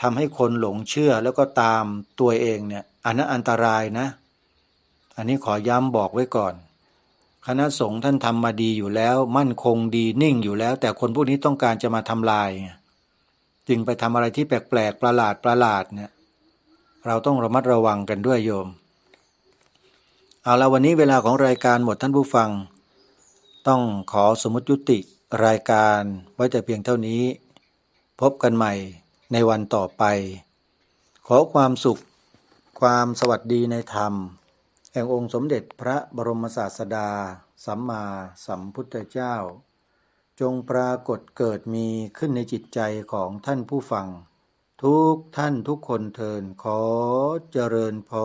ทำให้คนหลงเชื่อแล้วก็ตามตัวเองเนี่ยอันนั้นอันตรายนะอันนี้ขอย้ำบอกไว้ก่อนคณะสงฆ์ท่านทำมาดีอยู่แล้วมั่นคงดีนิ่งอยู่แล้วแต่คนพวกนี้ต้องการจะมาทำลายจึงไปทำอะไรที่แปลกๆประหลาดเนี่ยเราต้องระมัดระวังกันด้วยโยมเอาละวันนี้เวลาของรายการหมดท่านผู้ฟังต้องขอสมมุติยุติรายการไว้แต่เพียงเท่านี้พบกันใหม่ในวันต่อไปขอความสุขความสวัสดีในธรรมแห่งองค์สมเด็จพระบรมศาสดาสัมมาสัมพุทธเจ้าจงปรากฏเกิดมีขึ้นในจิตใจของท่านผู้ฟังทุกท่านทุกคนเทินขอเจริญพร